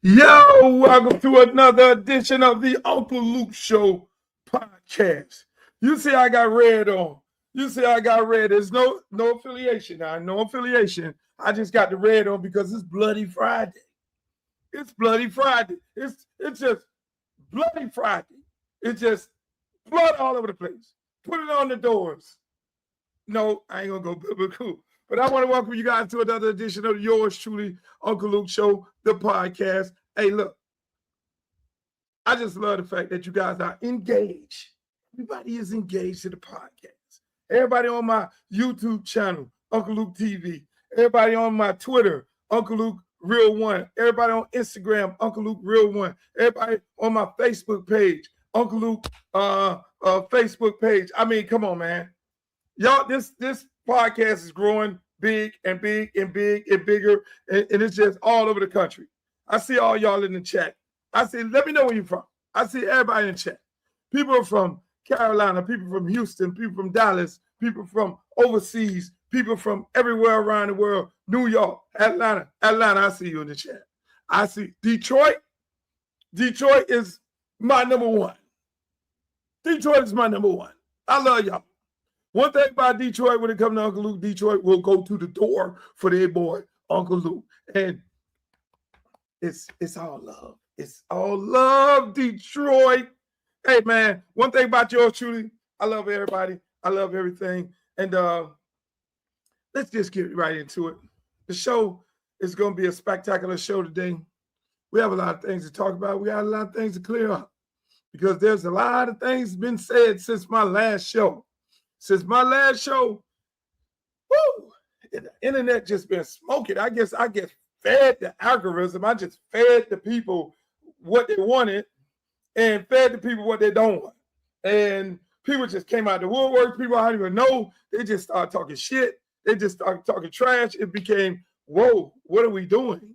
Yo, welcome to another edition of the Uncle Luke Show podcast. You see, I got red on. You see, I got red. There's no affiliation now. No affiliation. I just got the red on because it's Bloody Friday. It's Bloody Friday. It's just Bloody Friday. It's just blood all over the place. Put it on the doors. No, I ain't gonna go biblical. But I want to welcome you guys to another edition of yours truly, Uncle Luke Show, the podcast. Hey, look, I just love the fact that you guys are engaged. Everybody is engaged to the podcast. Everybody on my YouTube channel, Uncle Luke TV. Everybody on my Twitter, Uncle Luke Real One. Everybody on Instagram, Uncle Luke Real One. Everybody on my Facebook page, Uncle Luke Facebook page. I mean, come on, man. Y'all, this podcast is growing big and big and big and bigger, and it's just all over the country. I see all y'all in the chat. I see, let me know where you're from. I see everybody in the chat. People from Carolina, people from Houston, people from Dallas, people from overseas, people from everywhere around the world, New York, Atlanta, I see you in the chat. I see Detroit. Detroit is my number one. Detroit is my number one. I love y'all. One thing about Detroit, when it comes to Uncle Luke, Detroit will go to the door for their boy, Uncle Luke. And it's all love. It's all love, Detroit. Hey, man, one thing about yours truly, I love everybody. I love everything. And let's just get right into it. The show is going to be a spectacular show today. We have a lot of things to talk about. We got a lot of things to clear up because there's a lot of things been said since my last show. Since my last show, woo, the internet just been smoking. I guess I get fed the algorithm. I just fed the people what they wanted and fed the people what they don't want. And people just came out the woodwork. People I don't even know. They just started talking shit. They just started talking trash. It became, whoa, what are we doing?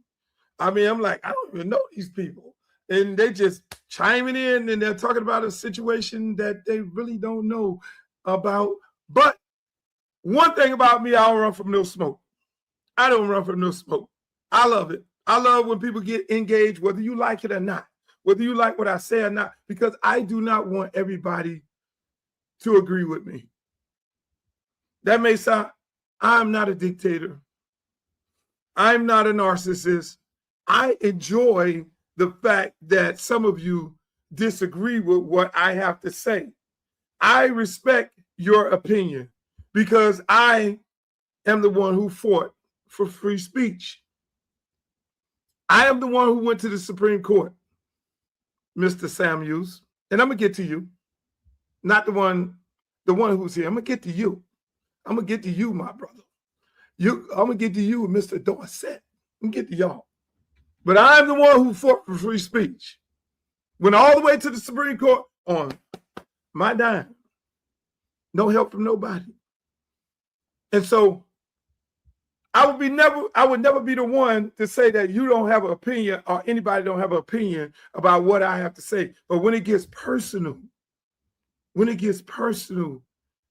I mean, I'm like, I don't even know these people. And they just chiming in and they're talking about a situation that they really don't know about. But one thing about me, I don't run from no smoke. I don't run from no smoke. I love it. I love when people get engaged, whether you like it or not, whether you like what I say or not, because I do not want everybody to agree with me. That may sound, I'm not a dictator. I'm not a narcissist. I enjoy the fact that some of you disagree with what I have to say. I respect your opinion because I am the one who fought for free speech. I am the one who went to the Supreme Court, Mr. Samuels, and I'm gonna get to you, not the one who's here. I'm gonna get to you. I'm gonna get to you, my brother. I'm gonna get to you, Mr. Dorset. I'm gonna get to y'all. But I'm the one who fought for free speech. Went all the way to the Supreme Court on my dime. No help from nobody. And so I would never be the one to say that you don't have an opinion or anybody don't have an opinion about what I have to say. But when it gets personal,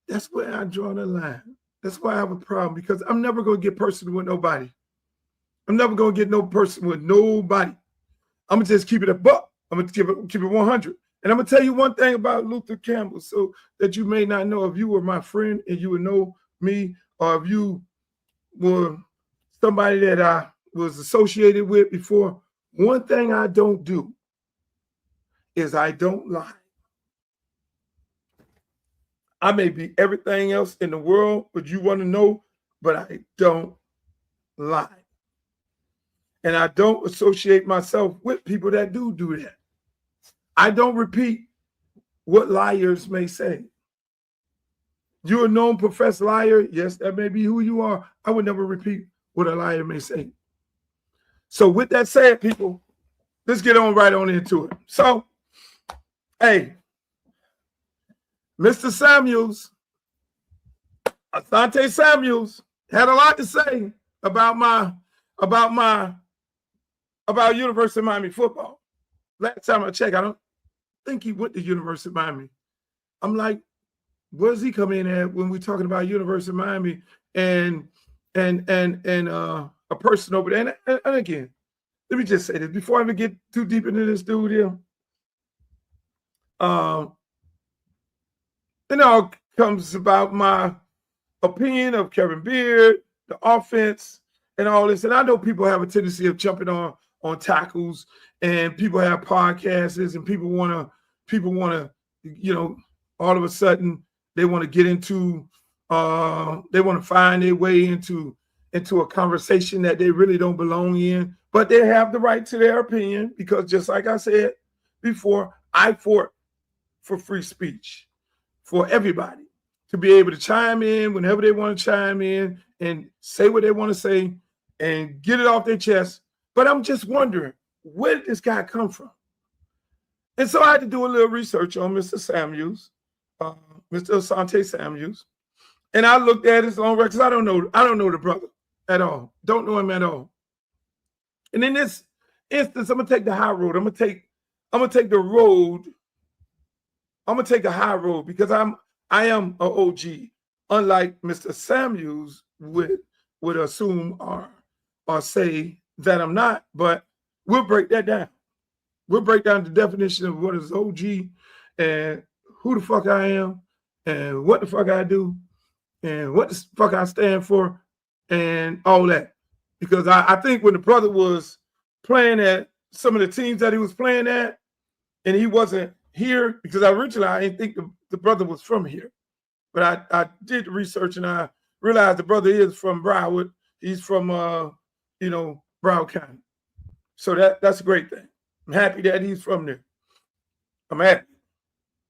that's where I draw the line. That's why I have a problem, because I'm never going to get personal with nobody. I'm never going to get no person with nobody. I'm going to just keep it a buck. I'm going to keep it 100. And I'm going to tell you one thing about Luther Campbell so that you may not know. If you were my friend and you would know me, or if you were somebody that I was associated with before, one thing I don't do is I don't lie. I may be everything else in the world, but you want to know, but I don't lie. And I don't associate myself with people that do that. I don't repeat what liars may say. You're a known professed liar. Yes, that may be who you are. I would never repeat what a liar may say. So with that said, people, let's get right on into it. So, hey, Mr. Samuels, Asante Samuels, had a lot to say about University of Miami football. Last time I checked, I don't think he went to University of Miami. I'm like, where does he come in at when we're talking about University of Miami and a person over there? And again, let me just say this before I even get too deep into this dude here. It all comes about my opinion of Kevin Beard, the offense, and all this. And I know people have a tendency of jumping on tackles, and people have podcasts, and people want to, you know, all of a sudden they want to get into, they want to find their way into a conversation that they really don't belong in, but they have the right to their opinion, because just like I said before, I fought for free speech for everybody to be able to chime in whenever they want to chime in and say what they want to say and get it off their chest. But I'm just wondering, where did this guy come from? And so I had to do a little research on Mr. Samuels, Mr. Asante Samuels. And I looked at his long record, because I don't know the brother at all. Don't know him at all. And in this instance, I'm gonna take the high road. I'm gonna take the road. I'm gonna take the high road, because I am an OG, unlike Mr. Samuels would assume or say that I'm not. But we'll break that down. We'll break down the definition of what is OG and who the fuck I am and what the fuck I do and what the fuck I stand for and all that. Because I think when the brother was playing at some of the teams that he was playing at, and he wasn't here, because originally I didn't think the brother was from here. But I did the research, and I realized the brother is from Broward. He's from, Broward County. So that's a great thing. I'm happy that he's from there. I'm happy.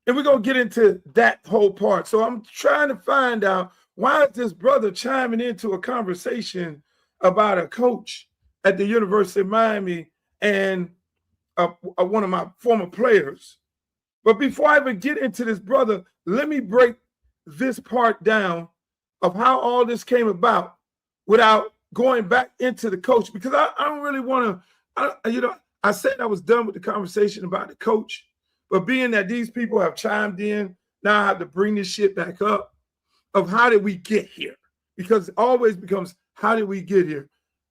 And we're going to get into that whole part. So I'm trying to find out, why is this brother chiming into a conversation about a coach at the University of Miami and one of my former players? But before I even get into this, brother, let me break this part down of how all this came about without going back into the coach, because I don't really want to, I said I was done with the conversation about the coach, but being that these people have chimed in, now I have to bring this shit back up of how did we get here? Because it always becomes, how did we get here?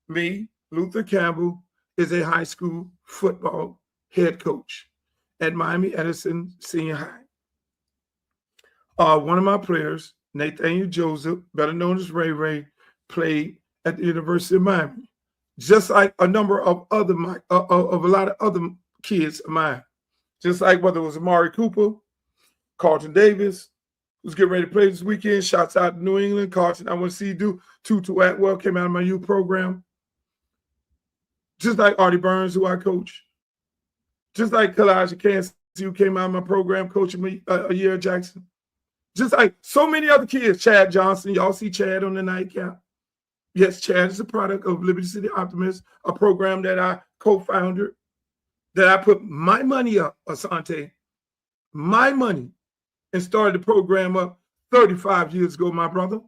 Me, Luther Campbell, is a high school football head coach at Miami Edison Senior High. One of my players, Nathaniel Joseph, better known as Ray Ray, played at the University of Miami, just like a number of other of a lot of other kids of mine. Just like whether it was Amari Cooper, Carlton Davis, who's getting ready to play this weekend. Shouts out to New England. Carlton, I want to see you do. Tutu Atwell came out of my youth program. Just like Artie Burns, who I coach. Just like Kalijah Kansas, who came out of my program coaching me a year at Jackson. Just like so many other kids. Chad Johnson, y'all see Chad on the nightcap. Yes, Chad is a product of Liberty City Optimists, a program that I co-founded, that I put my money up, Asante, my money, and started the program up 35 years ago, my brother.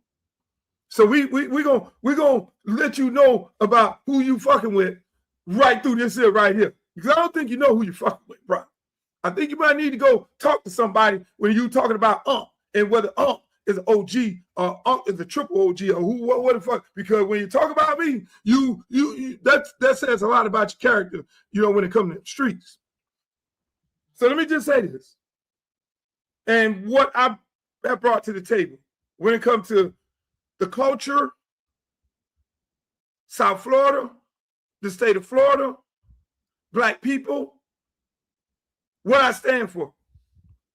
So we're gonna let you know about who you fucking with right through this here right here. Because I don't think you know who you fucking with, bro. I think you might need to go talk to somebody when you talking about and whether is an OG or is a triple OG or who, what the fuck. Because when you talk about me, you that says a lot about your character, when it comes to the streets. So let me just say this. And what I have brought to the table when it comes to the culture, South Florida, the state of Florida, Black people, what I stand for.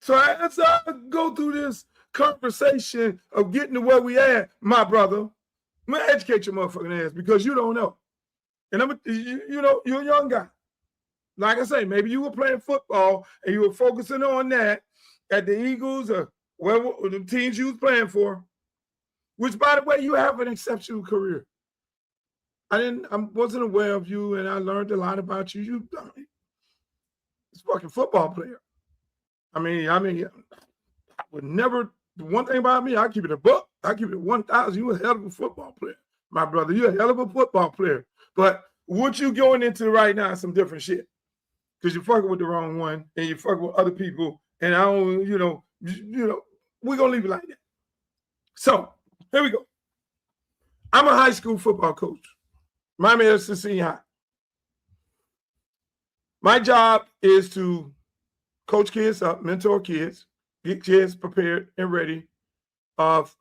So as I go through this conversation of getting to where we at, my brother, I'm gonna educate your motherfucking ass, because you don't know. And you're a young guy. Like I say, maybe you were playing football and you were focusing on that at the Eagles or wherever the teams you was playing for, which, by the way, you have an exceptional career. I wasn't aware of you, and I learned a lot about you. You it's fucking football player. I would never. The one thing about me, I keep it a buck. I keep it 1,000. You a hell of a football player, my brother. You a hell of a football player. But what you going into right now is some different shit, because you're fucking with the wrong one, and you're fucking with other people. And I don't, we're gonna leave it like that. So here we go. I'm a high school football coach, Miami Edison Senior High. My job is to coach kids up, mentor kids, get kids prepared and ready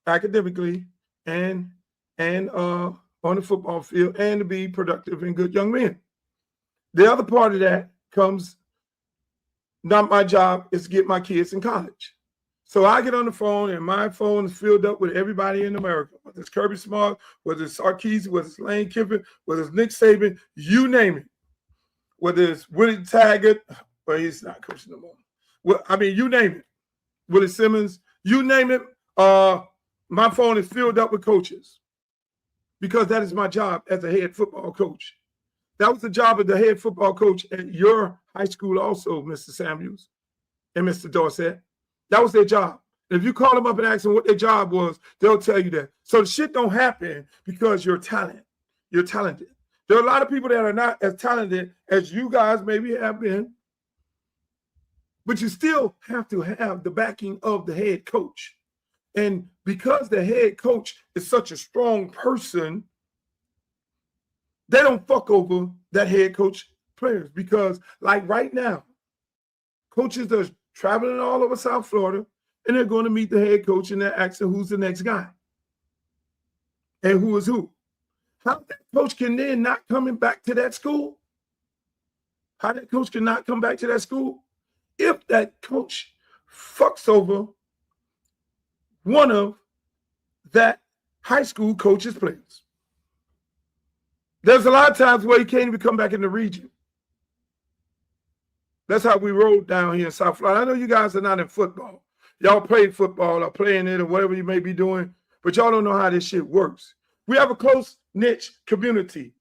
academically and on the football field, and to be productive and good young men. The other part of that comes, not my job is to get my kids in college. So I get on the phone, and my phone is filled up with everybody in America, whether it's Kirby Smart, whether it's Sarkisian, whether it's Lane Kiffin, whether it's Nick Saban, you name it. Whether it's Willie Taggart, well, he's not coaching no more. Well, I mean, you name it. Willie Simmons, you name it. My phone is filled up with coaches because that is my job as a head football coach. That was the job of the head football coach at your high school also, Mr. Samuels and Mr. Dorsett. That was their job. If you call them up and ask them what their job was, they'll tell you that. So the shit don't happen because you're talented. You're talented. There are a lot of people that are not as talented as you guys maybe have been, but you still have to have the backing of the head coach. And because the head coach is such a strong person, they don't fuck over that head coach players. Because like right now, coaches are traveling all over South Florida, and they're going to meet the head coach, and they're asking who's the next guy and who is who. How that coach can then not coming back to that school? How that coach cannot come back to that school? If that coach fucks over one of that high school coach's players. There's a lot of times where he can't even come back in the region. That's how we roll down here in South Florida. I know you guys are not in football. Y'all play football or playing it or whatever you may be doing, but y'all don't know how this shit works. We have a close-knit community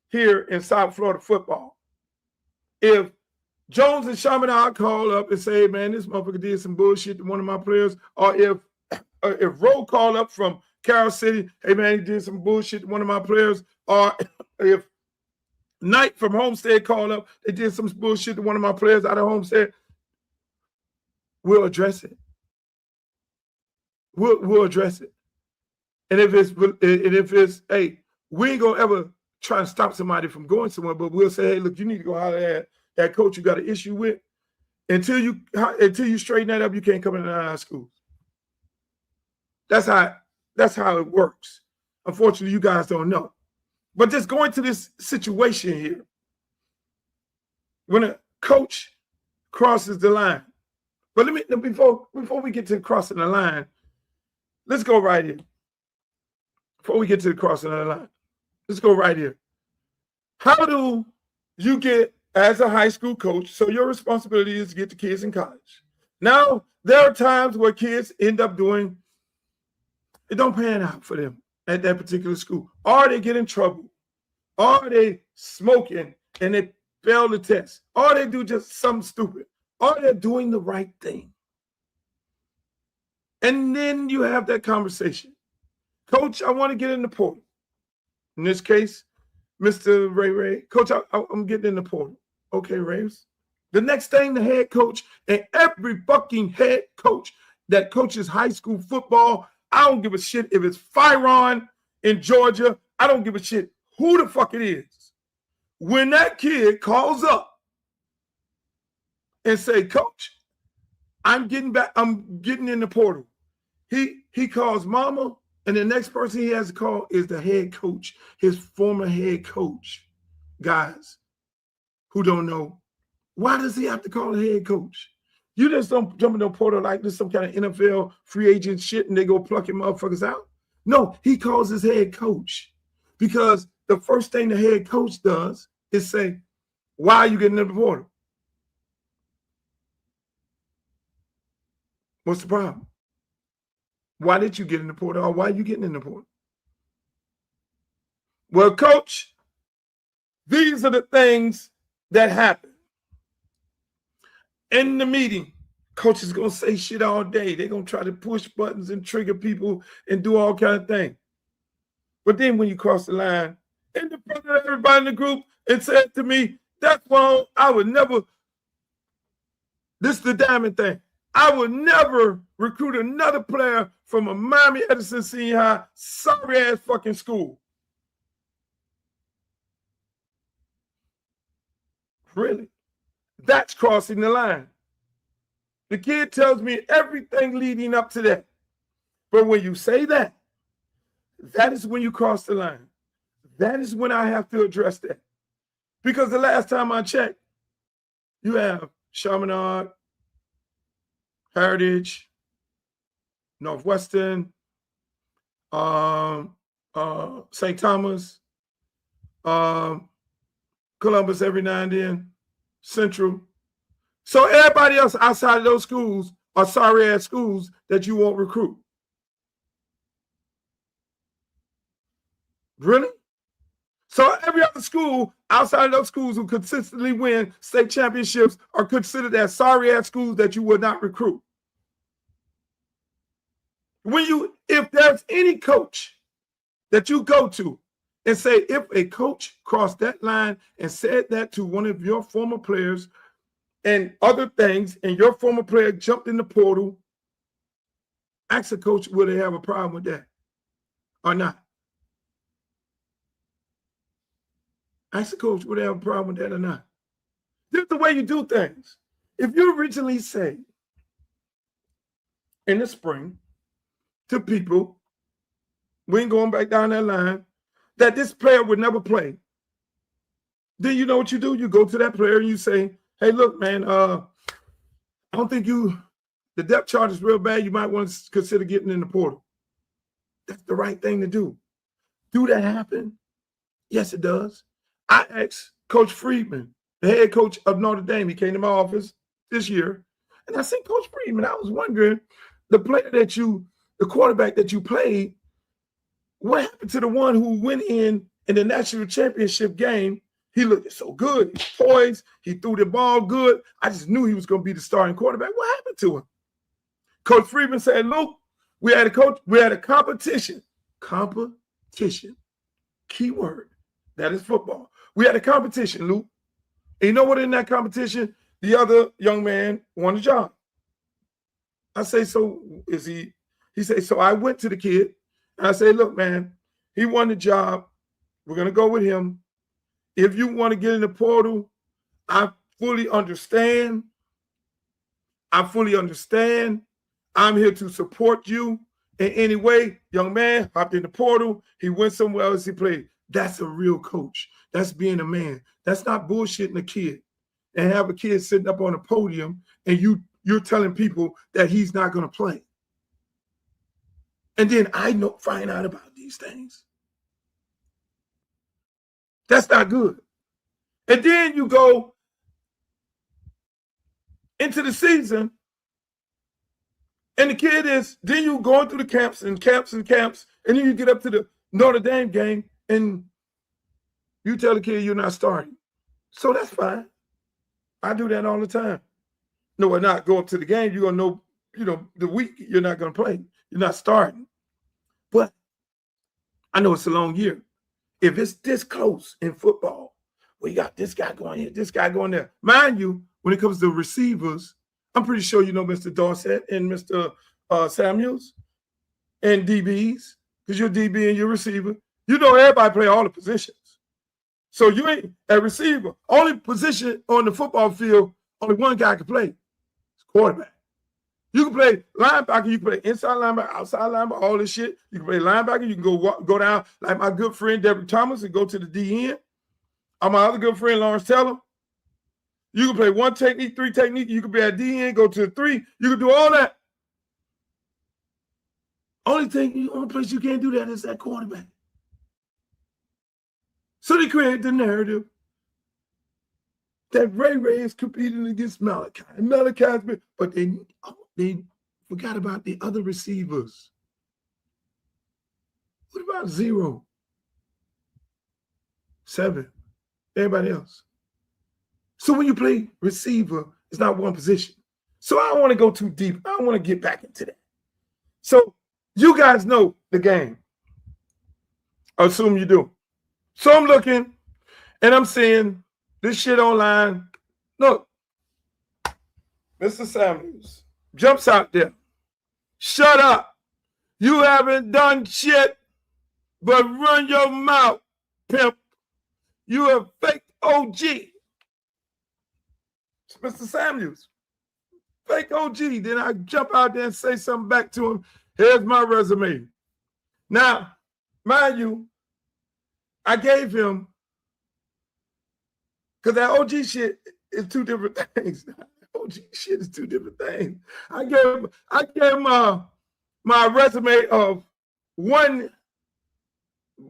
here in South Florida football. If Jones and Chaminade call up and say, man, this motherfucker did some bullshit to one of my players, or if Rowe called up from Carroll City, hey, man, he did some bullshit to one of my players, or if Knight from Homestead called up, they did some bullshit to one of my players out of Homestead, we'll address it. We'll address it. And if it's, hey, we ain't gonna ever try to stop somebody from going somewhere, but we'll say, hey, look, you need to go holler at that coach you got an issue with. Until you straighten that up, you can't come into our schools. That's how it works. Unfortunately, you guys don't know. But just going to this situation here, when a coach crosses the line, but before we get to crossing the line, let's go right here. Before we get to the crossing of the line, let's go right here. How do you get, as a high school coach, so your responsibility is to get the kids in college. Now, there are times where kids end up doing, it don't pan out for them at that particular school. Or they get in trouble. Or they smoking and they fail the test. Or they do just something stupid. Or they're doing the right thing. And then you have that conversation. Coach, I want to get in the portal. In this case, Mr. Ray, Coach, I'm getting in the portal. Okay, Raves. The next thing, the head coach and every fucking head coach that coaches high school football, I don't give a shit if it's Fyron in Georgia. I don't give a shit who the fuck it is. When that kid calls up and say, Coach, I'm getting in the portal. He calls mama, and the next person he has to call is the head coach, his former head coach. Guys who don't know, why does he have to call a head coach? You just don't jump in the portal like this some kind of NFL free agent shit and they go plucking motherfuckers out. No, he calls his head coach because the first thing the head coach does is say, why are you getting in the portal? What's the problem? Why did you get in the portal, or why are you getting in the portal? Well, coach, these are the things that happen. In the meeting, coach is going to say shit all day. They're going to try to push buttons and trigger people and do all kind of things. But then when you cross the line, in the front of everybody in the group, it said to me, that's why I would never, this is the diamond thing, I would never recruit another player from a Miami Edison Senior High sorry-ass fucking school. Really? That's crossing the line. The kid tells me everything leading up to that. But when you say that, that is when you cross the line. That is when I have to address that. Because the last time I checked, you have Chaminade, Heritage, Northwestern, St. Thomas, Columbus every now and then, Central. So everybody else outside of those schools are sorry-ass schools that you won't recruit. Really? So every other school outside of those schools who consistently win state championships are considered as sorry-ass schools that you would not recruit. If there's any coach that you go to and say, if a coach crossed that line and said that to one of your former players and other things, and your former player jumped in the portal, ask the coach, will they have a problem with that or not? Ask the coach, will they have a problem with that or not? This is the way you do things. If you originally say in the spring to people, we ain't going back down that line, that this player would never play, then you know what you do? You go to that player and you say, hey, look, man, I don't think the depth chart is real bad. You might want to consider getting in the portal. That's the right thing to do. Do that happen? Yes, it does. I asked Coach Friedman, the head coach of Notre Dame. He came to my office this year, and I said, Coach Friedman, I was wondering, the quarterback that you played, what happened to the one who went in the national championship game? He looked so good. He poised. He threw the ball good. I just knew he was going to be the starting quarterback. What happened to him? Coach Friedman said, Luke, we had a competition. Competition. Key word. That is football. We had a competition, Luke. And you know what? In that competition, the other young man won the job. I say, so is he? He said, so I went to the kid and I say, look, man, he won the job. We're going to go with him. If you want to get in the portal, I fully understand. I'm here to support you in any way. Young man hopped in the portal. He went somewhere else. He played. That's a real coach. That's being a man. That's not bullshitting a kid and have a kid sitting up on a podium and you're telling people that he's not going to play. And then find out about these things. That's not good. And then you go into the season and the kid then you going through the camps, and then you get up to the Notre Dame game and you tell the kid you're not starting. So that's fine. I do that all the time. No, or not go up to the game. You're going to know, the week you're not going to play. You're not starting. But I know it's a long year. If it's this close in football, we got this guy going here, this guy going there. Mind you, when it comes to receivers, I'm pretty sure you know Mr. Dorset and Mr. Samuels and DBs, because you're DB and you're receiver. You know everybody play all the positions. So you ain't a receiver. Only position on the football field, only one guy can play. It's quarterback. You can play linebacker. You can play inside linebacker, outside linebacker, all this shit. You can play linebacker. You can go down like my good friend Derek Thomas and go to the DN. Or my other good friend Lawrence Taylor. You can play one technique, three technique. You can be at DN, go to the three. You can do all that. Only place you can't do that is that quarterback. So they create the narrative that Ray is competing against Malachi. And Malachi's been, but they forgot about the other receivers. What about 0, 7, everybody else? So when you play receiver, it's not one position. So I don't want to go too deep. I don't want to get back into that. So you guys know the game. I assume you do. So I'm looking and I'm seeing this shit online. Look, Mr. Samuels jumps out there. Shut up. You haven't done shit but run your mouth, pimp. You a fake OG. Mr. Samuels. Fake OG. Then I jump out there and say something back to him. Here's my resume. Now, mind you, I gave him, because that OG shit is two different things. OG shit is two different things. I gave my resume of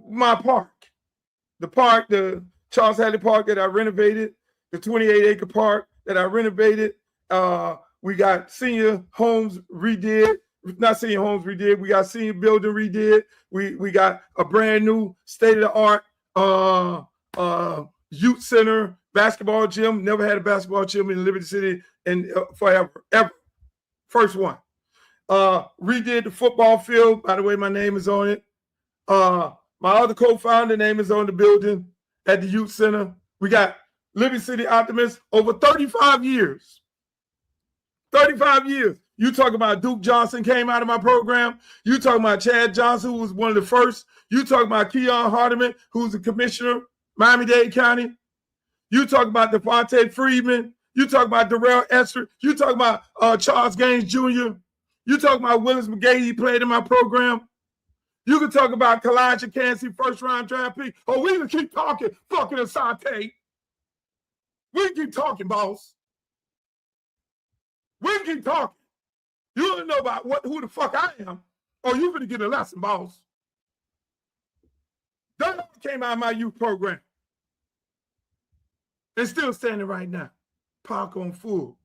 my park. The Charles Hadley Park that I renovated, the 28-acre park that I renovated. We got senior homes redid. Not senior homes redid. We got senior building redid. We got a brand new state-of-the-art youth center, basketball gym. Never had a basketball gym in Liberty City and forever, ever. First one. Redid the football field. By the way, my name is on it. My other co-founder name is on the building at the youth center. We got Liberty City Optimists over 35 years. 35 years. You talk about Duke Johnson came out of my program. You talk about Chad Johnson, who was one of the first. You talk about Keon Hardiman, who's the commissioner, Miami-Dade County. You talk about Devontae Freeman. You talk about Darrell Esther. You talk about Charles Gaines Jr. You talk about Willis McGahee, he played in my program. You can talk about Kalijah Kancey, first-round draft pick. Oh, we can keep talking, fucking Asante. We can keep talking, boss. We can keep talking. You don't know about who the fuck I am, or you gonna get a lesson, boss. That came out of my youth program. And still standing right now. Park on full.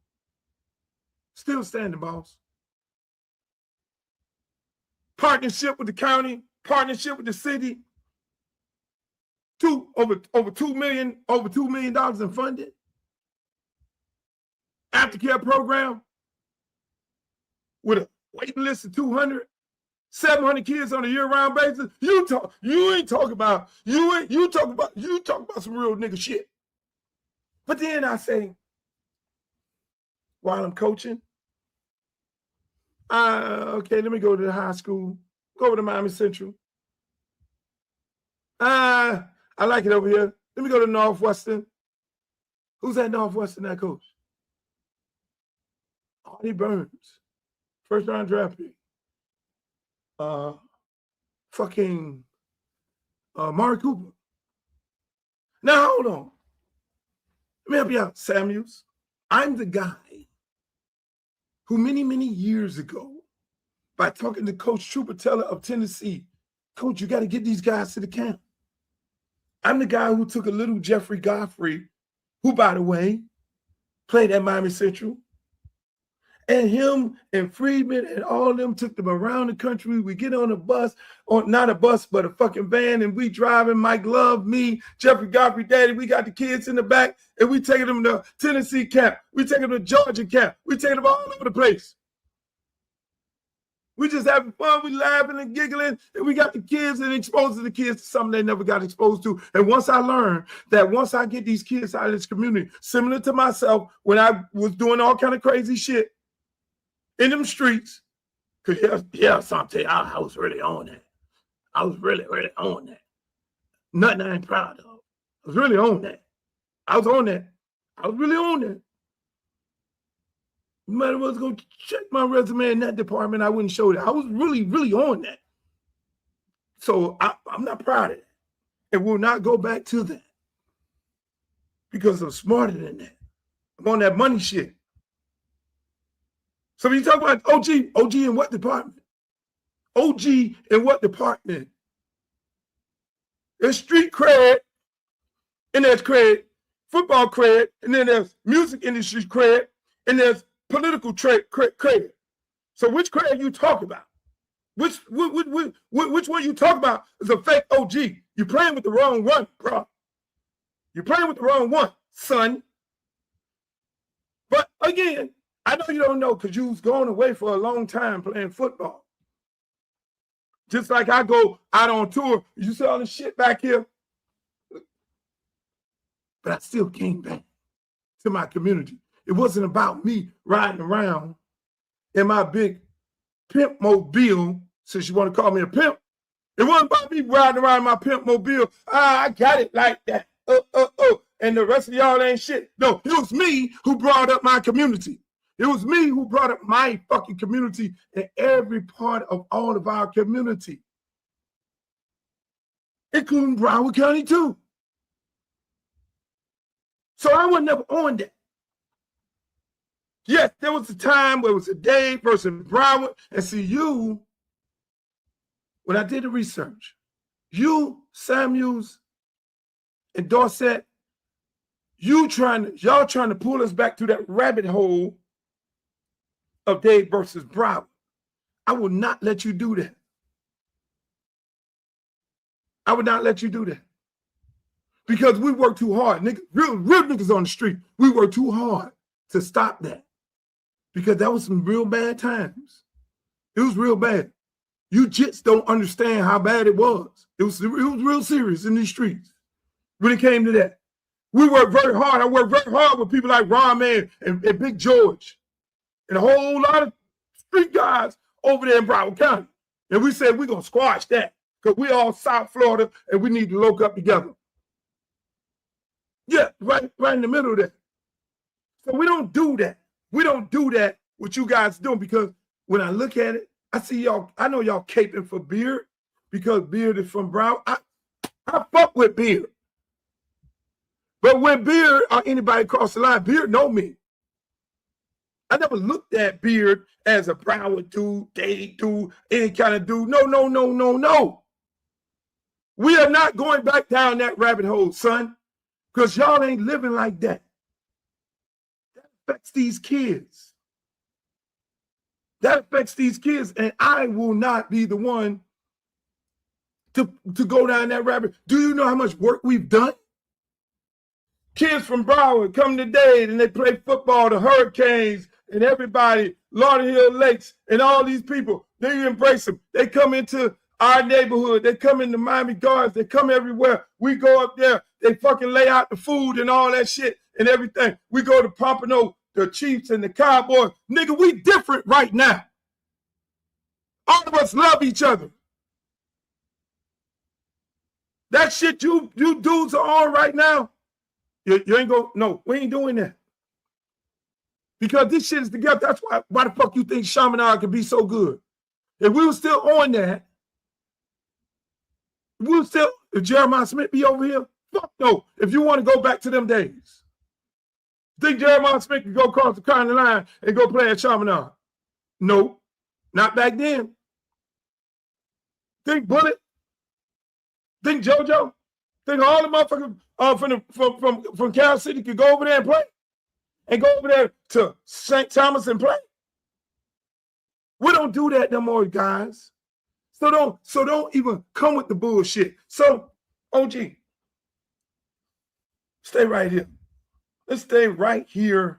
Still standing, boss. Partnership with the county, partnership with the city. Over $2 million in funding. Aftercare program with a waiting list of 200, 700 kids on a year-round basis. You talk about some real nigga shit. But then I say, while I'm coaching, okay, let me go to the high school, go over to Miami Central. I like it over here. Let me go to Northwestern. Who's at Northwestern, that coach? Artie Burns, first-round draft pick. Mari Cooper. Now, hold on. Let me help you out, Samuels. I'm the guy who many, many years ago, by talking to Coach Trupateller of Tennessee, Coach, you got to get these guys to the camp. I'm the guy who took a little Jeffrey Godfrey, who, by the way, played at Miami Central. And him and Freeman and all of them took them around the country. We get on a bus, or not a bus, but a fucking van, and we driving, Mike Love, me, Jeffrey Godfrey, Daddy. We got the kids in the back, and we taking them to Tennessee camp. We taking them to Georgia camp. We taking them all over the place. We just having fun. We laughing and giggling, and we got the kids and exposing the kids to something they never got exposed to. And once I learned that once I get these kids out of this community, similar to myself when I was doing all kind of crazy shit, in them streets, because Asante, I was really on that. I was really, really on that. Nothing I ain't proud of. I was really on that. I was on that. I was really on that. No matter what's going to check my resume in that department, I wouldn't show that. I was really, really on that. So I'm not proud of that. And will not go back to that. Because I'm smarter than that. I'm on that money shit. So when you talk about OG in what department? OG in what department? There's street cred, and there's cred, football cred, and then there's music industry cred, and there's political cred. So which cred you talk about? Which one you talk about is a fake OG? You're playing with the wrong one, bro. You're playing with the wrong one, son. But again, I know you don't know because you was going away for a long time playing football. Just like I go out on tour. You see all this shit back here? But I still came back to my community. It wasn't about me riding around in my big pimp mobile, since you want to call me a pimp. It wasn't about me riding around in my pimp mobile. I got it like that. and the rest of y'all ain't shit. No, it was me who brought up my community. It was me who brought up my fucking community and every part of all of our community, including Broward County too. So I was never on that. Yes, there was a time where it was a Dade versus Broward, and see you, when I did the research, you, Samuels, and Dorset, y'all trying to pull us back to that rabbit hole of Dade versus Broward. I will not let you do that. I would not let you do that. Because we work too hard. Niggas, real niggas on the street, we work too hard to stop that. Because that was some real bad times. It was real bad. You just don't understand how bad it was. It was real serious in these streets when it came to that. We worked very hard. I worked very hard with people like Ron Man and Big George and a whole lot of street guys over there in Broward County. And we said we're going to squash that because we all South Florida and we need to lock up together. Yeah, right in the middle of that. So we don't do that. We don't do that, what you guys doing, because when I look at it, I see y'all, I know y'all caping for Beard because Beard is from Broward. I fuck with Beard. But when Beard or anybody cross the line, Beard know me. I never looked at Beard as a Broward dude, Dade dude, any kind of dude. No. We are not going back down that rabbit hole, son, because y'all ain't living like that. That affects these kids. That affects these kids, and I will not be the one to go down that rabbit. Do you know how much work we've done? Kids from Broward come to Dade and they play football, the Hurricanes and everybody, Lauderhill Lakes and all these people, they embrace them. They come into our neighborhood. They come into Miami Gardens. They come everywhere. We go up there. They fucking lay out the food and all that shit and everything. We go to Pompano, the Chiefs and the Cowboys. Nigga, we different right now. All of us love each other. That shit you dudes are on right now, you ain't go, no, we ain't doing that. Because this shit is together. That's why the fuck you think Chaminade can be so good? If we were still on that, if Jeremiah Smith be over here, fuck no. If you want to go back to them days, think Jeremiah Smith could go across the county line and go play at Chaminade? No, not back then. Think Bullet? Think JoJo? Think all the motherfuckers from Cal City could go over there and play? And go over there to St. Thomas and play? We don't do that no more, guys. So don't even come with the bullshit. So, OG, stay right here. Let's stay right here.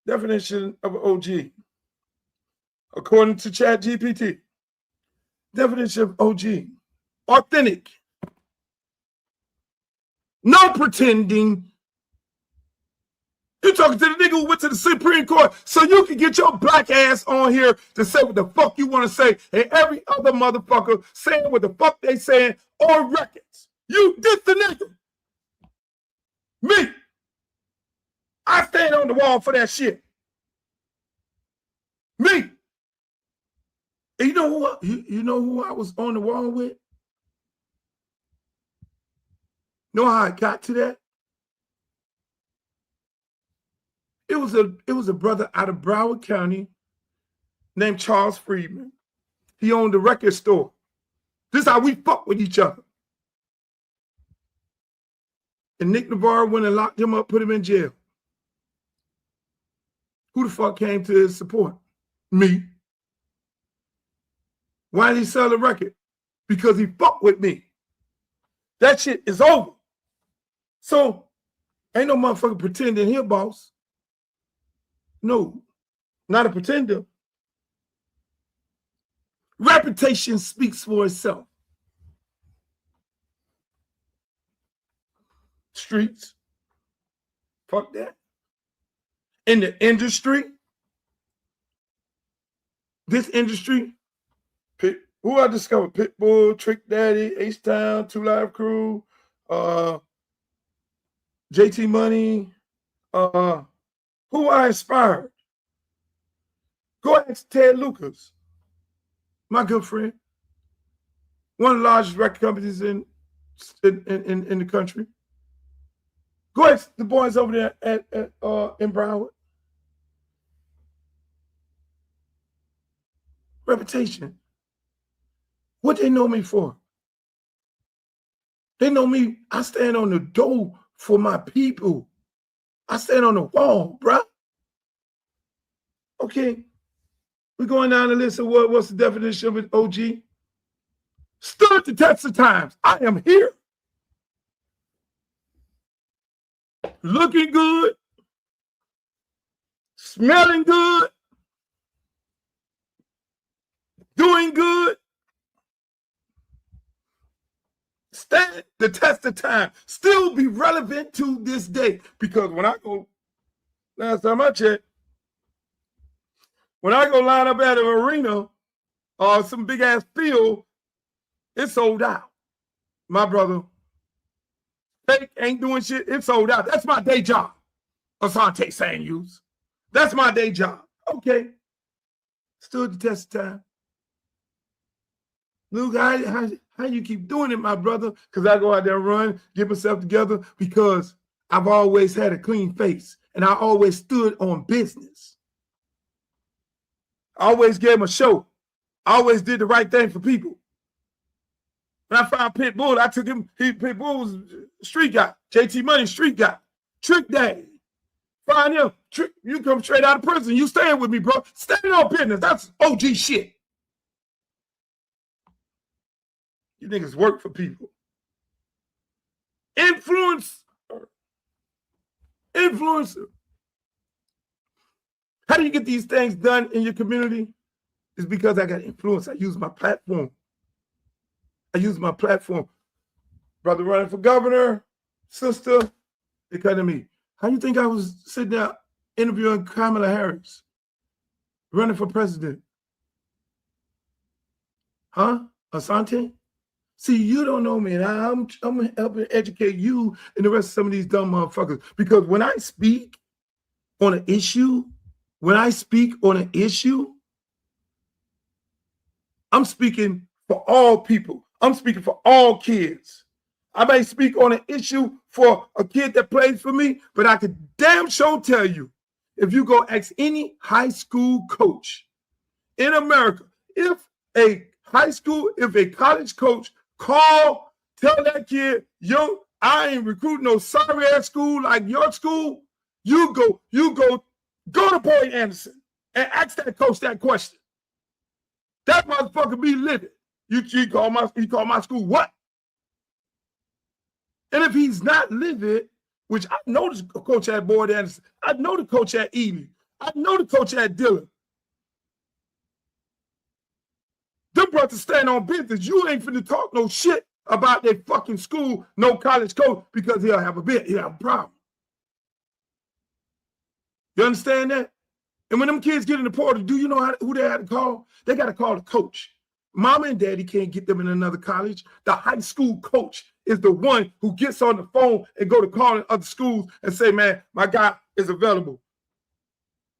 Definition of OG. According to ChatGPT. Definition of OG. Authentic. No pretending. You're talking to the nigga who went to the Supreme Court so you can get your black ass on here to say what the fuck you want to say, and every other motherfucker saying what the fuck they saying on records. You did the nigga. Me. I stand on the wall for that shit. Me. And you know who I was on the wall with? Know how I got to that? It was a brother out of Broward County named Charles Friedman. He owned a record store. This is how we fuck with each other. And Nick Navarro went and locked him up, put him in jail. Who the fuck came to his support? Me. Why did he sell the record? Because he fucked with me. That shit is over. So, ain't no motherfucker pretending here, boss. No, not a pretender. Reputation speaks for itself. Streets. Fuck that. In the industry, this industry, who I discovered? Pitbull, Trick Daddy, H-Town, Two Live Crew, JT Money, who I inspired. Go ask Ted Lucas, my good friend, one of the largest record companies in the country. Go ask the boys over there in Broward. Reputation. What they know me for? They know me. I stand on the door for my people. I stand on the wall, bruh. Okay. We're going down the list of what's the definition of an OG? Stood the test of times. I am here. Looking good. Smelling good. Doing good. Stand the test of time. Still be relevant to this day. Because when I go, last time I checked, when I go line up at an arena or some big ass field, it's sold out. My brother, fake ain't doing shit. It's sold out. That's my day job. Asante Samuel. That's my day job. Okay. Stood the test of time. Luke, how you keep doing it, my brother? Because I go out there and run, get myself together, because I've always had a clean face and I always stood on business. I always gave him a show. I always did the right thing for people. When I found Pitbull, I took him. Pitbull was street guy. JT Money, street guy. Trick Daddy. Find him. You come straight out of prison. You staying with me, bro. Standing on business. That's OG shit. You niggas work for people. Influencer. How do you get these things done in your community? It's because I got influence. I use my platform. Brother running for governor, sister, they come to me. How do you think I was sitting there interviewing Kamala Harris, running for president? Huh? Asante? See, you don't know me, and I'm helping educate you and the rest of some of these dumb motherfuckers. Because when I speak on an issue, I'm speaking for all people. I'm speaking for all kids. I may speak on an issue for a kid that plays for me, but I could damn sure tell you, if you go ask any high school coach in America, if a college coach tell that kid, yo, I ain't recruiting no sorry ass school like your school, you go to Boy Anderson and ask that coach that question. That motherfucker be livid. You call my school what? And if he's not livid, which I know the coach at Boyd Anderson, I know the coach at Ely, I know the coach at Dillon. Them brothers stand on business. You ain't finna talk no shit about their fucking school, no college coach, because he'll have a problem. You understand that? And when them kids get in the portal, do you know who they had to call? They got to call the coach. Mama and daddy can't get them in another college. The high school coach is the one who gets on the phone and go to calling other schools and say, man, my guy is available.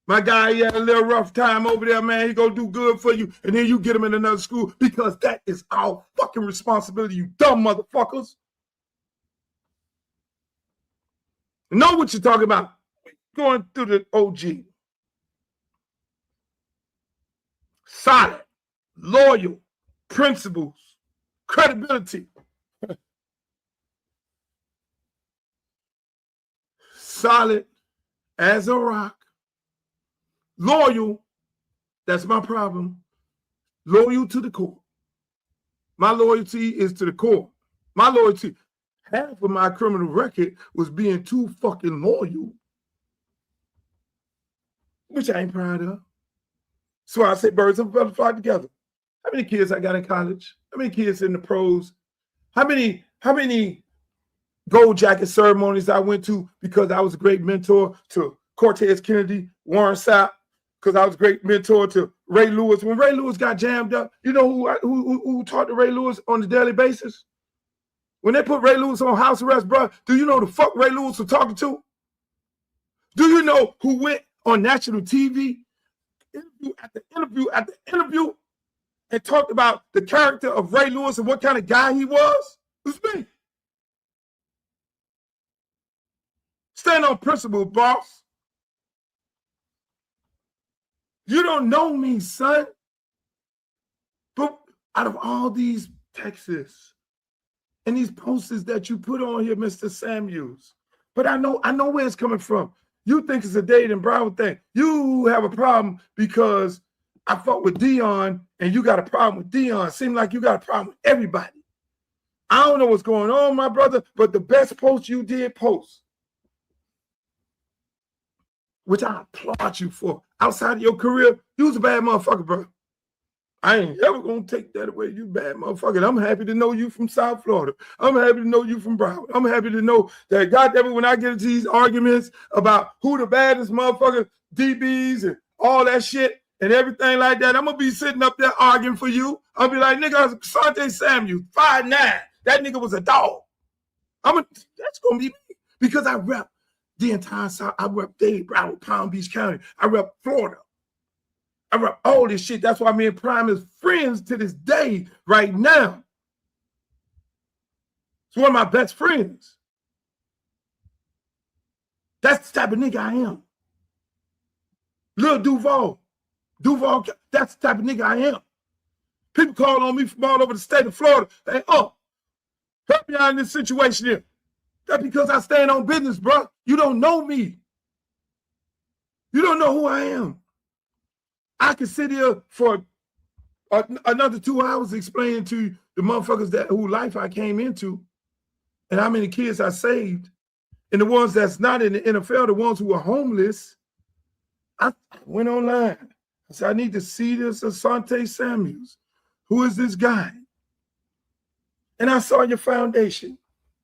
My guy, he had a little rough time over there, man. He gonna do good for you. And then you get him in another school, because that is our fucking responsibility, you dumb motherfuckers. Know what you're talking about. Going through the OG. Solid, loyal, principles, credibility. Solid as a rock. Loyal, that's my problem. Loyal to the core. My loyalty is to the core. My loyalty, half of my criminal record was being too fucking loyal, which I ain't proud of. So I say birds of a feather fly together. How many kids I got in college? How many kids in the pros? How many gold jacket ceremonies I went to because I was a great mentor to Cortez Kennedy, Warren Sapp, because I was a great mentor to Ray Lewis. When Ray Lewis got jammed up, you know who taught to Ray Lewis on a daily basis? When they put Ray Lewis on house arrest, bro, do you know the fuck Ray Lewis was talking to? Do you know who went on national TV, interview after interview, and talked about the character of Ray Lewis and what kind of guy he was? It's me. Stand on principle, boss. You don't know me, son. But out of all these texts and these posters that you put on here, Mr. Samuels, but I know where it's coming from. You think it's a Dade and Broward thing. You have a problem because I fought with Dion and you got a problem with Dion. Seems like you got a problem with everybody. I don't know what's going on, my brother, but the best post you did post, which I applaud you for, outside of your career, you was a bad motherfucker, bro. I ain't ever gonna take that away. You bad motherfucker. I'm happy to know you from South Florida. I'm happy to know you from Broward. I'm happy to know that, goddamn it, when I get into these arguments about who the baddest motherfucker, DBs and all that shit and everything like that, I'm gonna be sitting up there arguing for you. I'll be like, nigga, Asante Samuel, 5'9". That nigga was a dog. That's gonna be me because I rep the entire South. I rep Dade, Broward, Palm Beach County. I rep Florida. I rep all this shit. That's why me and Prime is friends to this day right now. It's one of my best friends. That's the type of nigga I am. Lil Duval, that's the type of nigga I am. People call on me from all over the state of Florida. Hey, help me out in this situation here. That's because I stand on business, bro. You don't know me. You don't know who I am. I could sit here for another 2 hours explaining to the motherfuckers whose life I came into and how many kids I saved, and the ones that's not in the NFL, the ones who are homeless. I went online. I said, I need to see this Asante Samuels. Who is this guy? And I saw your foundation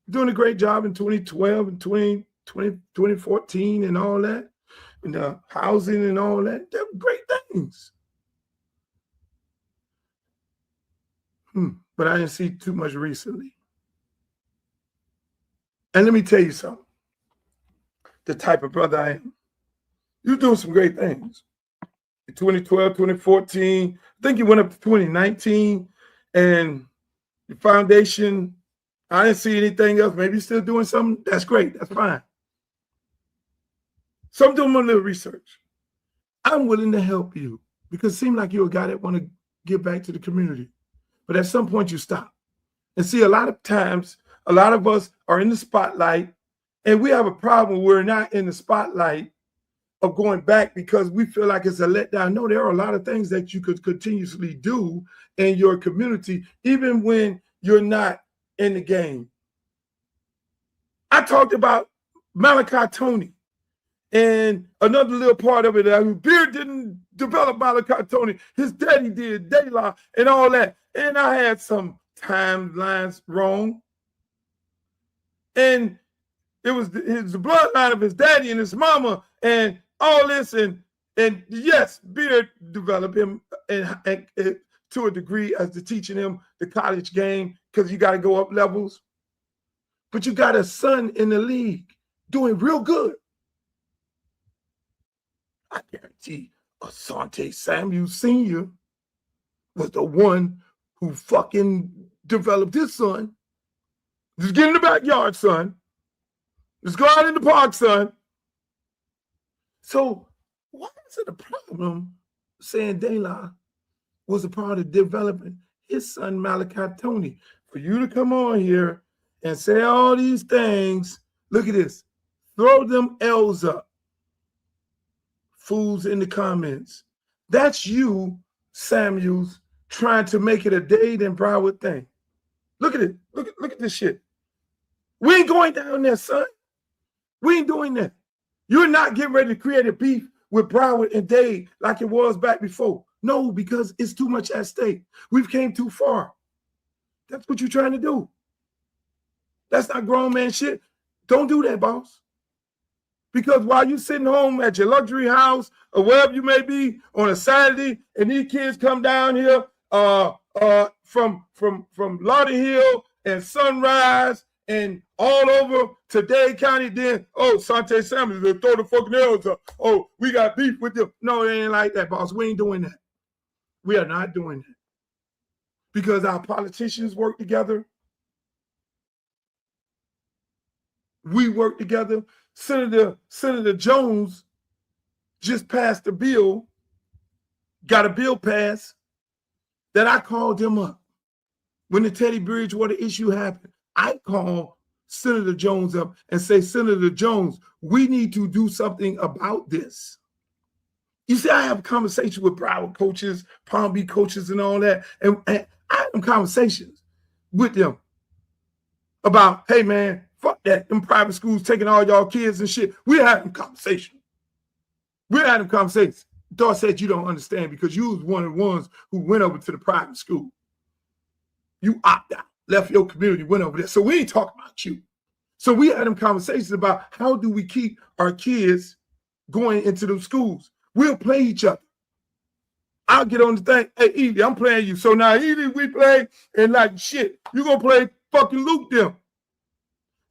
doing a great job in 2012 and 2014 and all that. And the housing and all that, they're great things. But I didn't see too much recently. And let me tell you something. The type of brother I am. You're doing some great things. In 2012, 2014, I think you went up to 2019, and the foundation, I didn't see anything else. Maybe you're still doing something. That's great. That's fine. So I'm doing my little research. I'm willing to help you because it seems like you're a guy that want to give back to the community. But at some point you stop. And see, a lot of times, a lot of us are in the spotlight and we have a problem when we're not in the spotlight of going back because we feel like it's a letdown. No, there are a lot of things that you could continuously do in your community, even when you're not in the game. I talked about Malachi Tony. And another little part of it, Beard didn't develop Malachi Tony. His daddy did, De La, and all that. And I had some timelines wrong. And it was the bloodline of his daddy and his mama and all this. And yes, Beard developed him and to a degree as to teaching him the college game because you got to go up levels. But you got a son in the league doing real good. I guarantee Asante Samuel Sr. was the one who fucking developed his son. Just get in the backyard, son. Just go out in the park, son. So why is it a problem saying De La was a part of developing his son, Malachi Tony? For you to come on here and say all these things, look at this. Throw them L's up. Fools in the comments. That's you, Samuels, trying to make it a Dade and Broward thing. Look at it. Look at this shit. We ain't going down there, son. We ain't doing that. You're not getting ready to create a beef with Broward and Dade like it was back before. No, because it's too much at stake. We've came too far. That's what you're trying to do. That's not grown man shit. Don't do that, boss. Because while you're sitting home at your luxury house or wherever you may be on a Saturday, and these kids come down here from Lauderhill and Sunrise and all over today County, then, oh, Asante Samuel, they throw the fucking nails up. Oh, we got beef with them. No, it ain't like that, boss. We ain't doing that. We are not doing that. Because our politicians work together. We work together. Senator Jones just passed a bill, got a bill passed that I called him up. When the Teddy Bridgewater issue happened, I called Senator Jones up and say, Senator Jones, we need to do something about this. You see, I have conversations with Broward coaches, Palm Beach coaches and all that. And I have them conversations with them about, hey, man, fuck that. Them private schools taking all y'all kids and shit. We're having conversations. We're having conversations. Dawg said you don't understand because you was one of the ones who went over to the private school. You opt out, left your community, went over there. So we ain't talking about you. So we had them conversations about how do we keep our kids going into those schools. We'll play each other. I'll get on the thing. Hey, Edie, I'm playing you. So now, Edie, we play, and like shit, you gonna play fucking Luke them.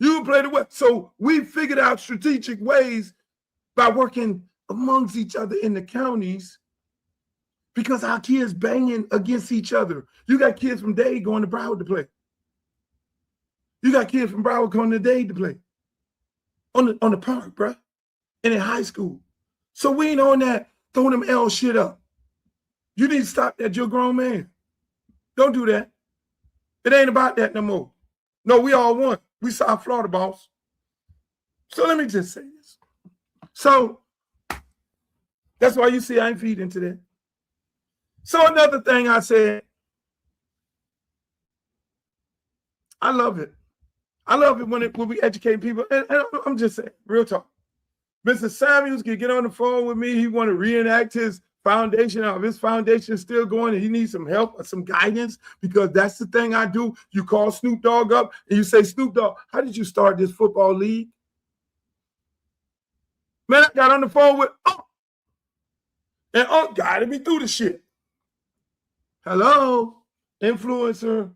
You gonna play the way. So we figured out strategic ways by working amongst each other in the counties because our kids banging against each other. You got kids from Dade going to Broward to play. You got kids from Broward going to Dade to play on the park, bro, and in high school. So we ain't on that throwing them L shit up. You need to stop that. You're a grown man. Don't do that. It ain't about that no more. No, we all won. We South Florida, boss. So let me just say this. So that's why you see I ain't feeding into that. So another thing I said, I love it. I love it when we educate people. And I'm just saying, real talk. Mr. Samuels can get on the phone with me. He want to reenact his foundation. His foundation is still going and he needs some help or some guidance because that's the thing I do. You call Snoop Dogg up and you say, Snoop Dogg, how did you start this football league? Man, I got on the phone with Unc. And Unc guided me through the shit. Hello, influencer,